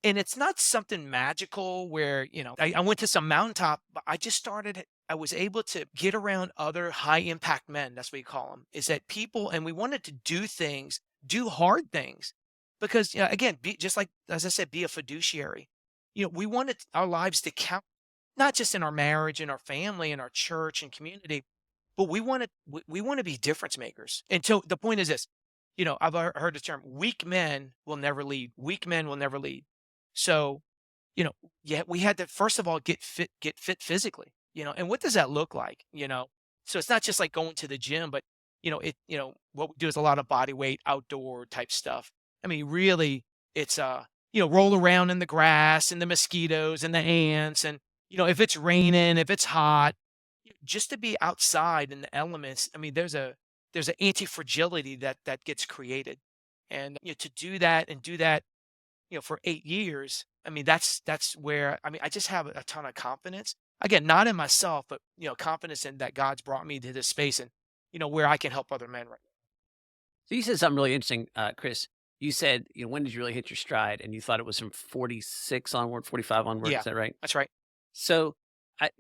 Speaker 1: and it's not something magical where, I went to some mountaintop, but I was able to get around other high impact men. That's what you call them, is that people, and we wanted to do things, do hard things because, again, just like, as I said, be a fiduciary. We wanted our lives to count, not just in our marriage and our family and our church and community, but we want to be difference makers. And so the point is this, I've heard the term weak men will never lead. Weak men will never lead. So, yeah, we had to first of all get fit physically, and what does that look like? So it's not just like going to the gym, but what we do is a lot of body weight outdoor type stuff. I mean, really it's roll around in the grass and the mosquitoes and the ants and if it's raining, if it's hot, just to be outside in the elements. I mean, there's an anti-fragility that gets created. And to do that and do that, for 8 years, I mean, that's where, I mean, I just have a ton of confidence. Again, not in myself, but confidence in that God's brought me to this space and where I can help other men right
Speaker 2: So you said something really interesting, Chris. You said, when did you really hit your stride? And you thought it was from 46 onward, 45
Speaker 1: now.
Speaker 2: onward.
Speaker 1: Yeah,
Speaker 2: Is that right?
Speaker 1: that's right.
Speaker 2: So I,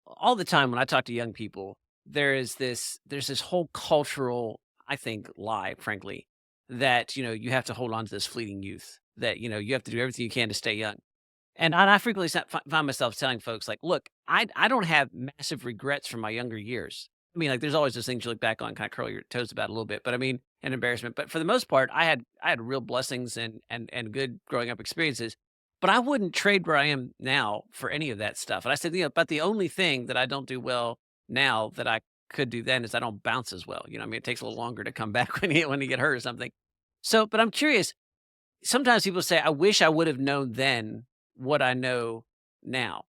Speaker 2: all the time when I talk to young people, there's this whole cultural, I think, lie, frankly, that, you have to hold on to this fleeting youth, that, you have to do everything you can to stay young. And I frequently find myself telling folks, like, look, I don't have massive regrets from my younger years. I mean, like, there's always those things you look back on, kind of curl your toes about a little bit, but I mean, an embarrassment. But for the most part, I had real blessings and good growing up experiences. But I wouldn't trade where I am now for any of that stuff. And I said, but the only thing that I don't do well now that I could do then is I don't bounce as well. I mean, it takes a little longer to come back when you get hurt or something. So, but I'm curious. Sometimes people say, I wish I would have known then what I know now.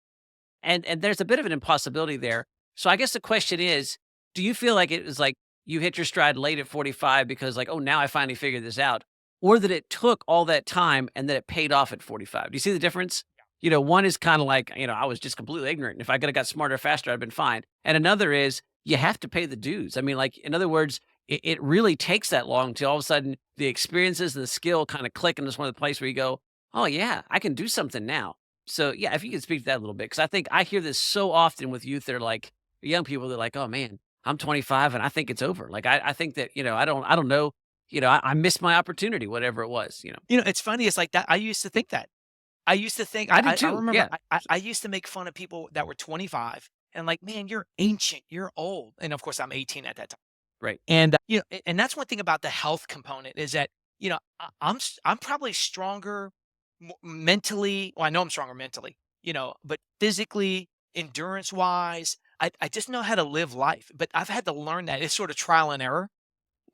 Speaker 2: And there's a bit of an impossibility there. So I guess the question is, do you feel like it was like you hit your stride late at 45 because like, oh, now I finally figured this out, or that it took all that time and that it paid off at 45. Do you see the difference? One is kind of like, I was just completely ignorant. And if I could have got smarter faster, I'd been fine. And another is you have to pay the dues. I mean, like, in other words, it really takes that long till all of a sudden the experiences and the skill kind of click into one of the place where you go, oh yeah, I can do something now. So yeah, if you could speak to that a little bit, because I think I hear this so often with youth. They're like young people. They're like, oh man, I'm 25 and I think it's over. Like I think that I don't know. I missed my opportunity, whatever it was.
Speaker 1: It's funny. It's like that. I used to think that. I used to think
Speaker 2: I did
Speaker 1: I
Speaker 2: too.
Speaker 1: remember
Speaker 2: Yeah,
Speaker 1: I used to make fun of people that were 25 and like, man, you're ancient, you're old. And of course, I'm 18 at that time.
Speaker 2: right.
Speaker 1: And and that's one thing about the health component is that I'm probably stronger mentally. Well, I know I'm stronger mentally, but physically, endurance wise, I just know how to live life. But I've had to learn that it's sort of trial and error.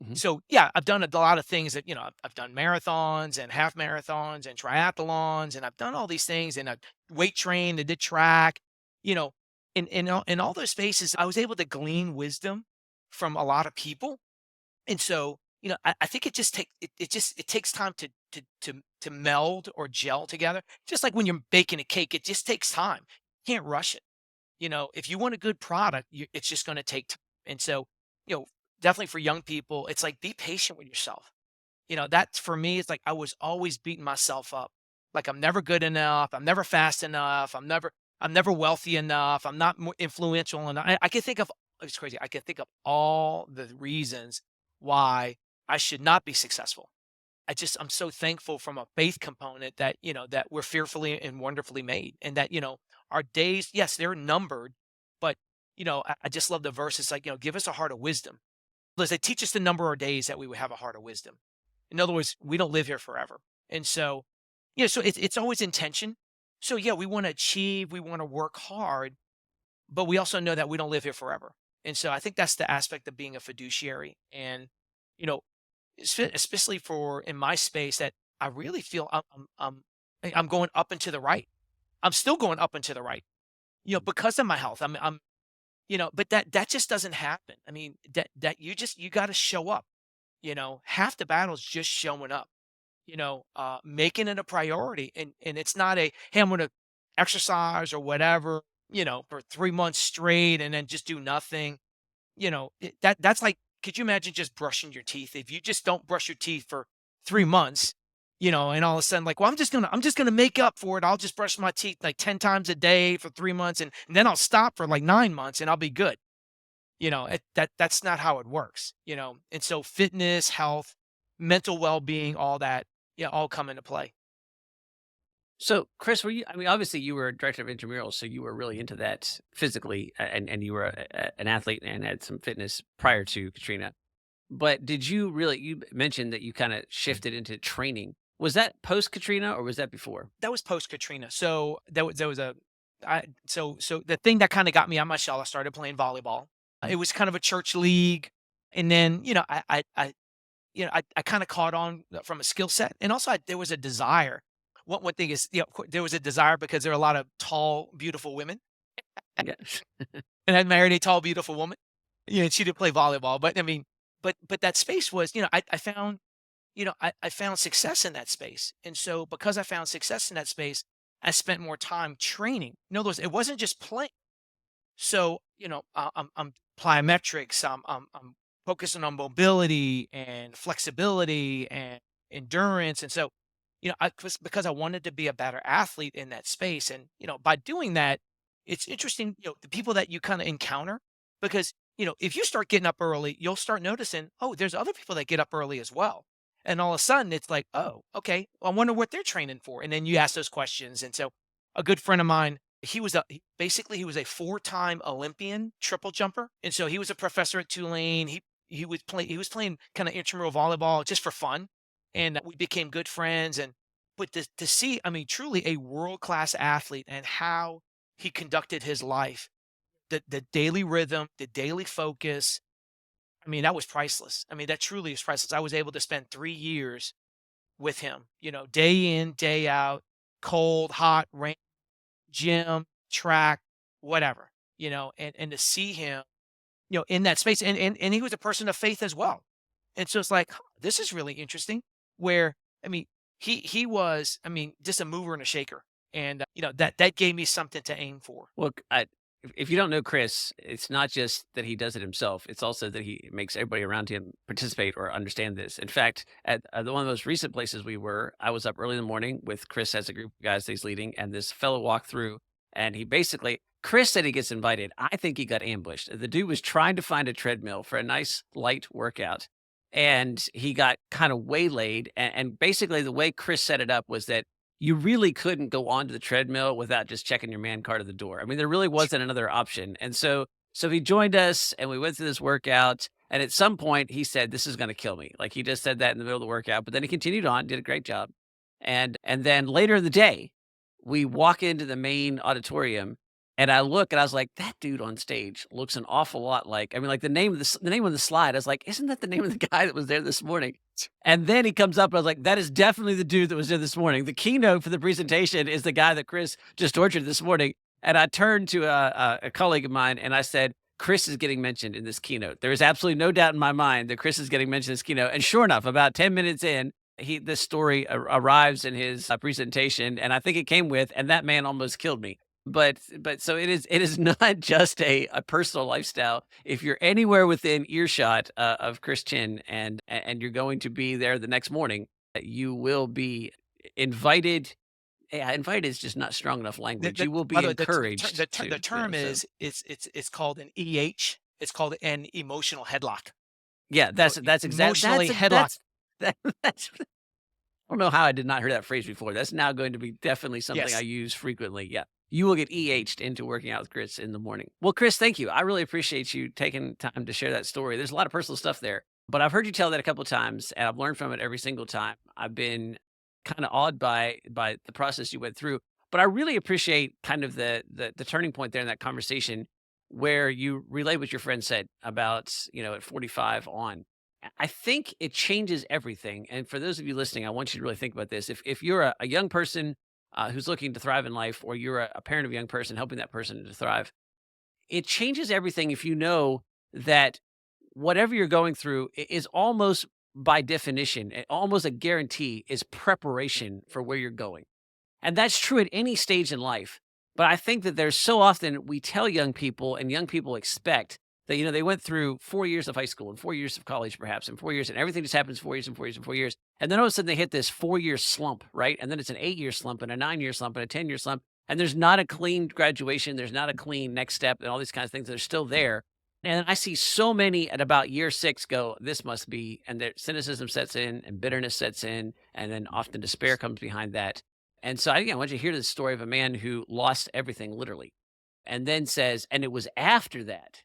Speaker 2: Mhm.
Speaker 1: So yeah, I've done a lot of things that I've done marathons and half marathons and triathlons, and I've done all these things, and I weight trained and did track, you know, in all those spaces, I was able to glean wisdom from a lot of people, and so I think it just it takes time to meld or gel together, just like when you're baking a cake, it just takes time. You can't rush it. If you want a good product, it's just going to take time. And so, definitely for young people, it's like be patient with yourself. That's for me, it's like I was always beating myself up. Like I'm never good enough. I'm never fast enough. I'm never wealthy enough. I'm not more influential enough. I can think of it's crazy. I can think of all the reasons why I should not be successful. I'm so thankful from a faith component that, that we're fearfully and wonderfully made. And that, our days, yes, they're numbered, but I just love the verse. It's like, give us a heart of wisdom. Liz, they teach us to number our days that we would have a heart of wisdom. In other words, we don't live here forever. And so, so it's always intention. So yeah, we want to achieve, we want to work hard, but we also know that we don't live here forever. And so I think that's the aspect of being a fiduciary. And, you know, especially for in my space that I really feel I'm going up and to the right. I'm still going up and to the right, because of my health. But that just doesn't happen. I mean, that you got to show up. Half the battle is just showing up. Making it a priority, and it's not a hey, I'm going to exercise or whatever, for 3 months straight, and then just do nothing. That's like, could you imagine just brushing your teeth? If you just don't brush your teeth for 3 months, and all of a sudden, like, well, I'm just gonna make up for it. I'll just brush my teeth like 10 times a day for 3 months, and then I'll stop for like 9 months and I'll be good. That's not how it works. And so fitness, health, mental well-being, all that, yeah, all come into play.
Speaker 2: So, Chris, were you? I mean, obviously, you were a director of intramurals, so you were really into that physically, and you were an athlete and had some fitness prior to Katrina. But did you really? You mentioned that you kind of shifted into training. Was that post Katrina or was that before?
Speaker 1: That was post Katrina. So there was a I so the thing that kind of got me on my shell, I started playing volleyball. It was kind of a church league, and then I kind of caught on from a skill set, and also there was a desire. One thing is, there was a desire because there are a lot of tall, beautiful women,
Speaker 2: Yeah.
Speaker 1: and I married a tall, beautiful woman. And she did play volleyball, but I mean, but that space was, I found, I found success in that space, and so because I found success in that space, I spent more time training. In other words, it wasn't just playing. So, I'm plyometrics. I'm focusing on mobility and flexibility and endurance. And so, because I wanted to be a better athlete in that space. And, by doing that, it's interesting, the people that you kind of encounter, because, if you start getting up early, you'll start noticing, oh, there's other people that get up early as well. And all of a sudden it's like, oh, okay, I wonder what they're training for. And then you ask those questions. And so a good friend of mine, basically he was a four-time Olympian triple jumper, and so he was a professor at Tulane. He was playing kind of intramural volleyball just for fun, and we became good friends. And but to see, I mean, truly a world-class athlete and how he conducted his life, the daily rhythm, the daily focus. I mean, that was priceless. I mean, that truly is priceless. I was able to spend 3 years with him, day in, day out, cold, hot, rain, gym, track, whatever, and to see him in that space. And he was a person of faith as well. And so it's like, huh, this is really interesting. Where I mean, he was, just a mover and a shaker, and that gave me something to aim for.
Speaker 2: Well, if you don't know Chris, it's not just that he does it himself. It's also that he makes everybody around him participate or understand this. In fact, at the one of the most recent places we were, I was up early in the morning with Chris as a group of guys that he's leading, and this fellow walked through, and he basically, Chris said he gets invited. I think he got ambushed. The dude was trying to find a treadmill for a nice light workout, and he got kind of waylaid. And basically, the way Chris set it up was that you really couldn't go onto the treadmill without just checking your man card at the door. I mean, there really wasn't another option. And so he joined us and we went through this workout. And at some point he said, "This is going to kill me." Like he just said that in the middle of the workout, but then he continued on, did a great job. And then later in the day, we walk into the main auditorium and I look and I was like, that dude on stage looks an awful lot like, I mean, like the name of the name on the slide. I was like, isn't that the name of the guy that was there this morning? And then he comes up and I was like, that is definitely the dude that was there this morning. The keynote for the presentation is the guy that Chris just tortured this morning. And I turned to a colleague of mine and I said, Chris is getting mentioned in this keynote. There is absolutely no doubt in my mind that Chris is getting mentioned in this keynote. And sure enough, about 10 minutes in, this story arrives in his presentation, and I think it came with, and that man almost killed me. But so it is not just a personal lifestyle. If you're anywhere within earshot of Chris Chin and you're going to be there the next morning, you will be invited. Yeah, invited is just not strong enough language. You will be
Speaker 1: By the way,
Speaker 2: encouraged.
Speaker 1: the term is it's called an EH. It's called an emotional headlock.
Speaker 2: Yeah,
Speaker 1: So
Speaker 2: that's exactly
Speaker 1: emotionally headlock.
Speaker 2: that's I don't know how I did not hear that phrase before. That's now going to be definitely something I
Speaker 1: Yes.
Speaker 2: use frequently. Yeah. You will get EH'd into working out with Chris in the morning. Well, Chris, thank you. I really appreciate you taking time to share that story. There's a lot of personal stuff there, but I've heard you tell that a couple of times and I've learned from it every single time. I've been kind of awed by the process you went through, but I really appreciate kind of the turning point there in that conversation where you relayed what your friend said about, at 45 on. I think it changes everything. And for those of you listening, I want you to really think about this. If you're a young person who's looking to thrive in life, or you're a parent of a young person helping that person to thrive, it changes everything if you know that whatever you're going through is almost by definition, almost a guarantee, is preparation for where you're going. And that's true at any stage in life. But I think that there's so often we tell young people, and young people expect that, they went through 4 years of high school and 4 years of college, perhaps, and 4 years, and everything just happens 4 years and 4 years and 4 years. And then all of a sudden they hit this 4 year slump, right? And then it's an 8 year slump and a 9 year slump and a 10 year slump. And there's not a clean graduation. There's not a clean next step and all these kinds of things that are still there. And I see so many at about year 6 go, this must be, and their cynicism sets in and bitterness sets in. And then often despair comes behind that. And so I want you to hear the story of a man who lost everything literally and then says, and it was after that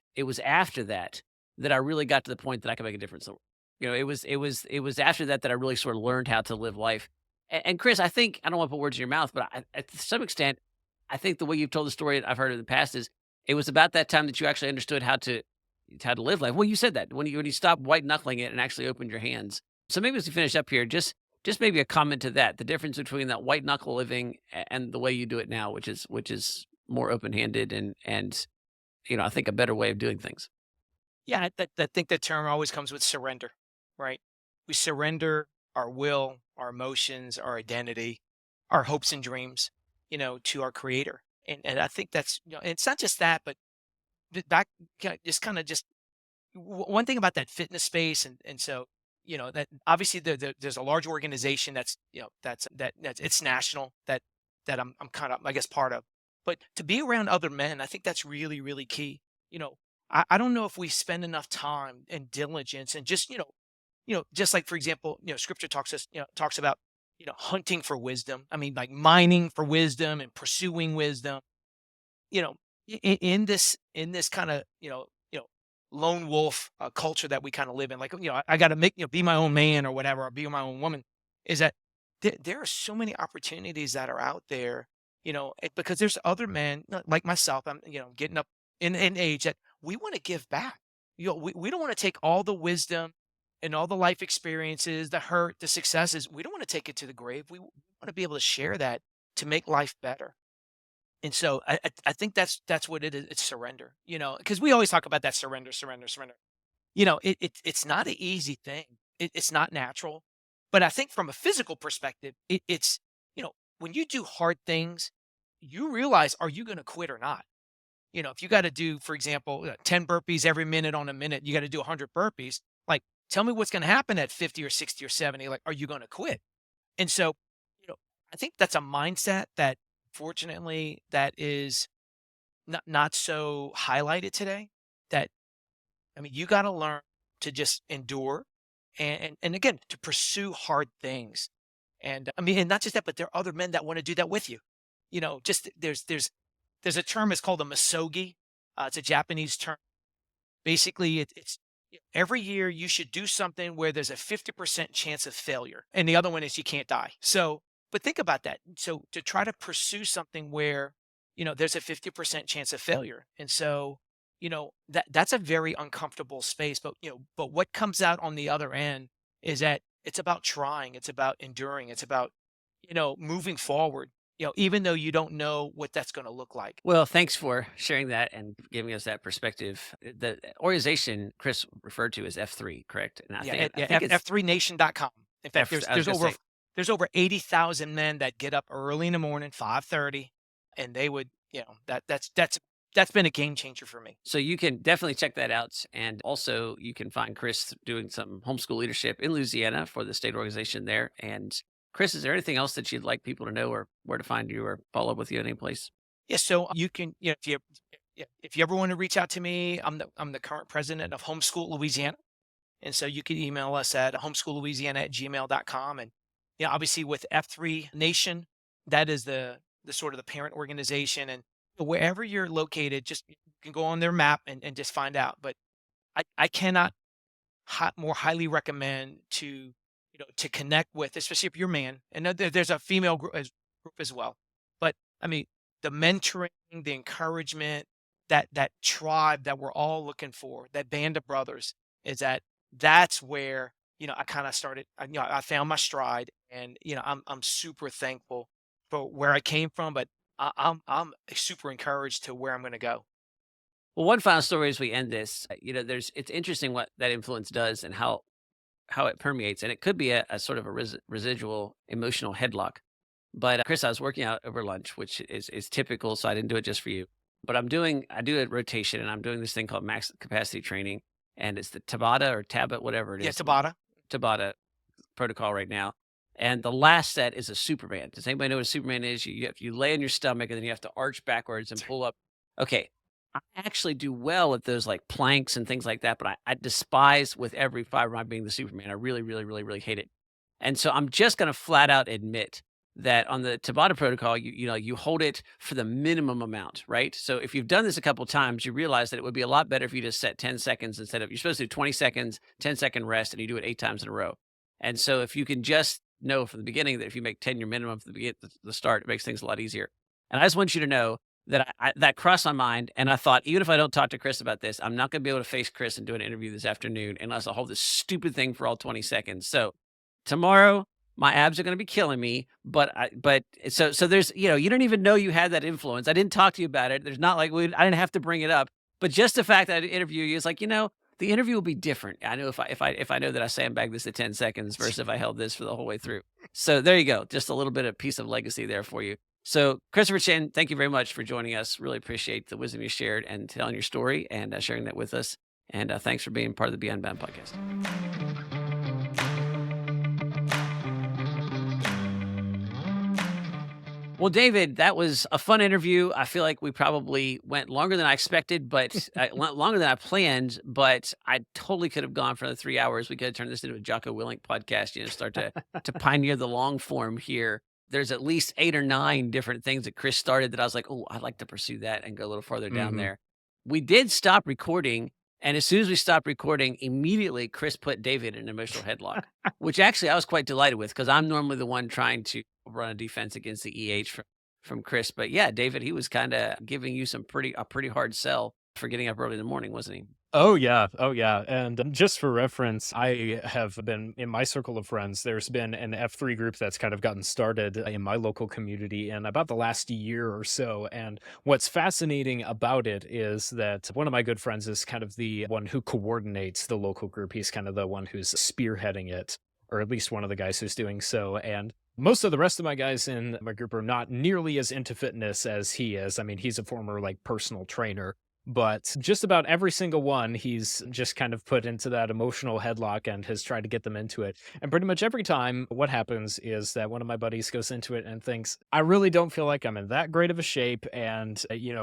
Speaker 2: that I really got to the point that I could make a difference. So, it was after that that I really sort of learned how to live life. And Chris, I think, I don't want to put words in your mouth, but to some extent, I think the way you've told the story I've heard in the past is it was about that time that you actually understood how to live life. Well, you said that when you stopped white knuckling it and actually opened your hands. So maybe as we finish up here, just maybe a comment to that, the difference between that white knuckle living and the way you do it now, which is more open handed and I think a better way of doing things.
Speaker 1: Yeah, I think the term always comes with surrender, right? We surrender our will, our emotions, our identity, our hopes and dreams, to our creator. And I think that's, it's not just that, but back, just kind of just one thing about that fitness space. And so, that obviously there's a large organization that's, that's it's national that I'm kind of, I guess, part of. But to be around other men, I think that's really, really key. You know, I don't know if we spend enough time and diligence and just, just like, for example, scripture talks about, hunting for wisdom. I mean, like mining for wisdom and pursuing wisdom, you know, in this kind of, lone wolf culture that we kind of live in. Like, I got to make, be my own man or whatever, or be my own woman. Is that there are so many opportunities that are out there, because there's other men like myself. I'm, getting up in age that we want to give back. We don't want to take all the wisdom and all the life experiences, the hurt, the successes. We don't want to take it to the grave. We want to be able to share that to make life better. And so I think that's what it is. It's surrender, because we always talk about that surrender, surrender, surrender. It's not an easy thing. It's not natural. But I think from a physical perspective, it's, when you do hard things, you realize, are you going to quit or not? If you got to do, for example, 10 burpees every minute on a minute, you got to do 100 burpees. Like, tell me what's going to happen at 50 or 60 or 70. Like, are you going to quit? And so, you know, I think that's a mindset that, fortunately, that is not so highlighted today. That, I mean, you got to learn to just endure, and again, to pursue hard things. And I mean, and not just that, but there are other men that want to do that with you. Just there's a term, it's called a masogi. It's a Japanese term. Basically, it's every year you should do something where there's a 50% chance of failure, and the other one is you can't die. So, but think about that. So to try to pursue something where there's a 50% chance of failure, and so that's a very uncomfortable space. But what comes out on the other end is that it's about trying, it's about enduring, it's about moving forward. Even though you don't know what that's going to look like.
Speaker 2: Well, thanks for sharing that and giving us that perspective. The organization Chris referred to as F3, correct? And I think it's
Speaker 1: F3nation.com. In fact,
Speaker 2: I was gonna say,
Speaker 1: there's over 80,000 men that get up early in the morning, 5:30, and they would, that's been a game changer for me.
Speaker 2: so you can definitely check that out. And also you can find Chris doing some homeschool leadership in Louisiana for the state organization there. And Chris, is there anything else that you'd like people to know, or where to find you or follow up with you at any place?
Speaker 1: Yeah, so you can, if you ever want to reach out to me, I'm the current president of Homeschool Louisiana. And so you can email us at homeschoollouisiana@gmail.com. And obviously with F3 Nation, that is the sort of the parent organization. And wherever you're located, just you can go on their map and just find out. But I cannot more highly recommend to connect with, especially if you're a man. And there's a female group as well. But I mean, the mentoring, the encouragement, that tribe that we're all looking for, that band of brothers, that's where I kind of started. I found my stride, and I'm super thankful for where I came from, but I'm super encouraged to where I'm going to go.
Speaker 2: Well, one final story as we end this, it's interesting what that influence does and how it permeates, and it could be a sort of a residual emotional headlock. But Chris, I was working out over lunch, which is typical, so I didn't do it just for you. But I do a rotation, and I'm doing this thing called max capacity training, and it's the Tabata or Tabit, whatever it
Speaker 1: Yeah,
Speaker 2: is,
Speaker 1: Tabata.
Speaker 2: Tabata protocol right now. And the last set is a Superman. Does anybody know what a Superman is? You lay on your stomach, and then you have to arch backwards and pull up. Okay, I actually do well at those like planks and things like that, but I despise with every fiber of my being the Superman. I really, really, really, really hate it. And so I'm just going to flat out admit that on the Tabata protocol, you hold it for the minimum amount, right? So if you've done this a couple of times, you realize that it would be a lot better if you just set 10 seconds instead of, you're supposed to do 20 seconds, 10-second rest, and you do it 8 times in a row. And so if you can just know from the beginning that if you make 10 your minimum from the start, it makes things a lot easier. And I just want you to know that that crossed my mind, and I thought, even if I don't talk to Chris about this, I'm not going to be able to face Chris and do an interview this afternoon unless I hold this stupid thing for all 20 seconds. So tomorrow, my abs are going to be killing me, but so there's, you don't even know you had that influence. I didn't talk to you about it. There's not like I didn't have to bring it up, but just the fact that I interview you is like, the interview will be different. I know if I know that I sandbagged this at 10 seconds versus if I held this for the whole way through. So there you go. Just a little bit of piece of legacy there for you. So Christopher Chen, thank you very much for joining us. Really appreciate the wisdom you shared and telling your story and sharing that with us. And thanks for being part of the Be Unbound podcast. Well, David, that was a fun interview. I feel like we probably went longer than I expected, but longer than I planned, but I totally could have gone for the 3 hours. We could have turned this into a Jocko Willink podcast, start to pioneer the long form here. There's at least 8 or 9 different things that Chris started that I was like, oh, I'd like to pursue that and go a little farther down there. We did stop recording. And as soon as we stopped recording, immediately Chris put David in an emotional headlock, which actually I was quite delighted with because I'm normally the one trying to run a defense against the EH from Chris. But yeah, David, he was kind of giving you a pretty hard sell for getting up early in the morning, wasn't he?
Speaker 3: Oh yeah, oh yeah. And just for reference, I have been in my circle of friends. There's been an F3 group that's kind of gotten started in my local community in about the last year or so. And what's fascinating about it is that one of my good friends is kind of the one who coordinates the local group. He's kind of the one who's spearheading it, or at least one of the guys who's doing so. And most of the rest of my guys in my group are not nearly as into fitness as he is. I mean, he's a former like personal trainer, but just about every single one, he's just kind of put into that emotional headlock and has tried to get them into it. And pretty much every time, what happens is that one of my buddies goes into it and thinks, I really don't feel like I'm in that great of a shape. And,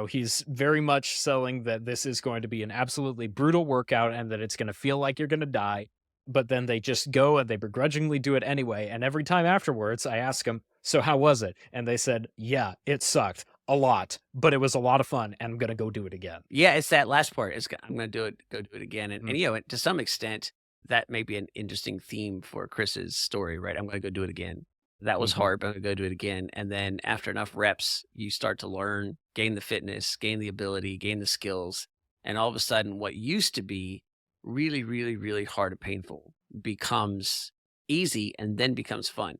Speaker 3: he's very much selling that this is going to be an absolutely brutal workout and that it's going to feel like you're going to die. But then they just go and they begrudgingly do it anyway. And every time afterwards, I ask them, so how was it? And they said, yeah, it sucked a lot, but it was a lot of fun, and I'm gonna go do it again.
Speaker 2: Yeah, it's that last part. I'm going to go do it again. And,
Speaker 3: Mm,
Speaker 2: and, to some extent, that may be an interesting theme for Chris's story, right? I'm going to go do it again. That was
Speaker 3: mhm,
Speaker 2: hard, but I'm going to go do it again. And then after enough reps, you start to learn, gain the fitness, gain the ability, gain the skills. And all of a sudden, what used to be really, really, really hard and painful becomes easy and then becomes fun.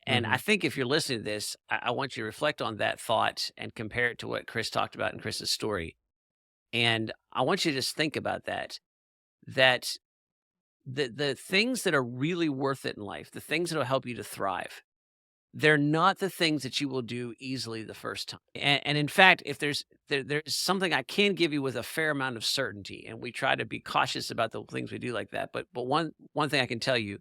Speaker 2: And I
Speaker 3: mhm,
Speaker 2: think if you're listening to this, I want you to reflect on that thought and compare it to what Chris talked about in Chris's story. And I want you to just think about that the things that are really worth it in life, the things that will help you to thrive, they're not the things that you will do easily the first time. And in fact, if there's something I can give you with a fair amount of certainty, and we try to be cautious about the things we do like that. But one thing I can tell you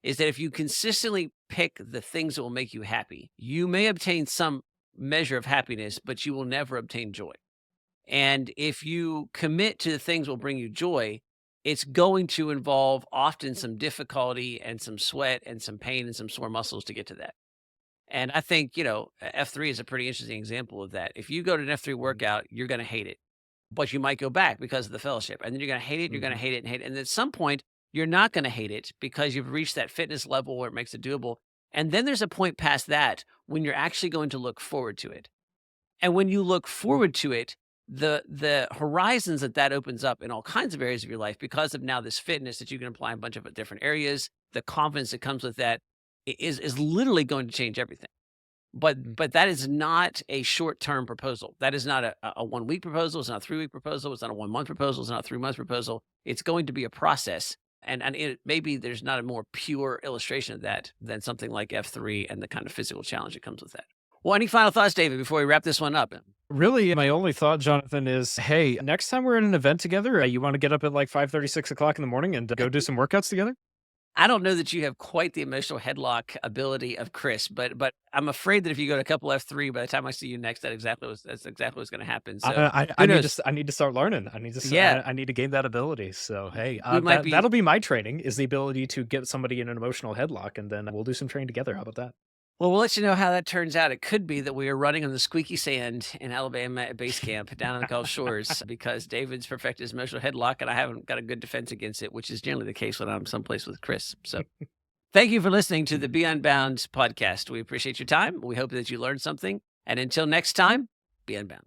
Speaker 2: is that if you consistently pick the things that will make you happy, you may obtain some measure of happiness, but you will never obtain joy. And if you commit to the things that will bring you joy, it's going to involve often some difficulty and some sweat and some pain and some sore muscles to get to that. And I think, F3 is a pretty interesting example of that. If you go to an F3
Speaker 3: mhm,
Speaker 2: workout, you're going to hate it, but you might go back because of the fellowship. And then you're going to hate it, you're going to
Speaker 3: mhm,
Speaker 2: hate it and hate it. And at some point, you're not going to hate it because you've reached that fitness level where it makes it doable. And then there's a point past that when you're actually going to look forward to it. And when you look forward to it, the horizons that opens up in all kinds of areas of your life because of now this fitness that you can apply in a bunch of different areas, the confidence that comes with that is literally going to change everything.
Speaker 3: mhm.
Speaker 2: But that is not a short-term proposal. That is not a 1-week proposal. It's not a 3-week proposal. It's not a 1-month proposal. It's not a 3-month proposal. It's going to be a process. And maybe there's not a more pure illustration of that than something like F3 and the kind of physical challenge that comes with that. Well, any final thoughts, David, before we wrap this one up?
Speaker 3: Really, my only thought, Jonathan, is, hey, next time we're at an event together, you wanna get up at, like, 5:30, 6 o'clock in the morning and go do some workouts together?
Speaker 2: I don't know that you have quite the emotional headlock ability of Chris, but I'm afraid that if you go to a couple F3, by the time I see you next, that's exactly what's going to happen. So
Speaker 3: I
Speaker 2: who
Speaker 3: need to
Speaker 2: knows?
Speaker 3: I need to start learning.
Speaker 2: Yeah,
Speaker 3: I need to gain that ability. So, hey,
Speaker 2: we might be.
Speaker 3: that'll be my training, is the ability to get somebody in an emotional headlock, and then we'll do some training together. How about that?
Speaker 2: Well, we'll let you know how that turns out. It could be that we are running on the squeaky sand in Alabama at base camp down on the Gulf Shores because David's perfected his emotional headlock and I haven't got a good defense against it, which is generally the case when I'm someplace with Chris. So thank you for listening to the Be Unbound podcast. We appreciate your time. We hope that you learned something. And until next time, be unbound.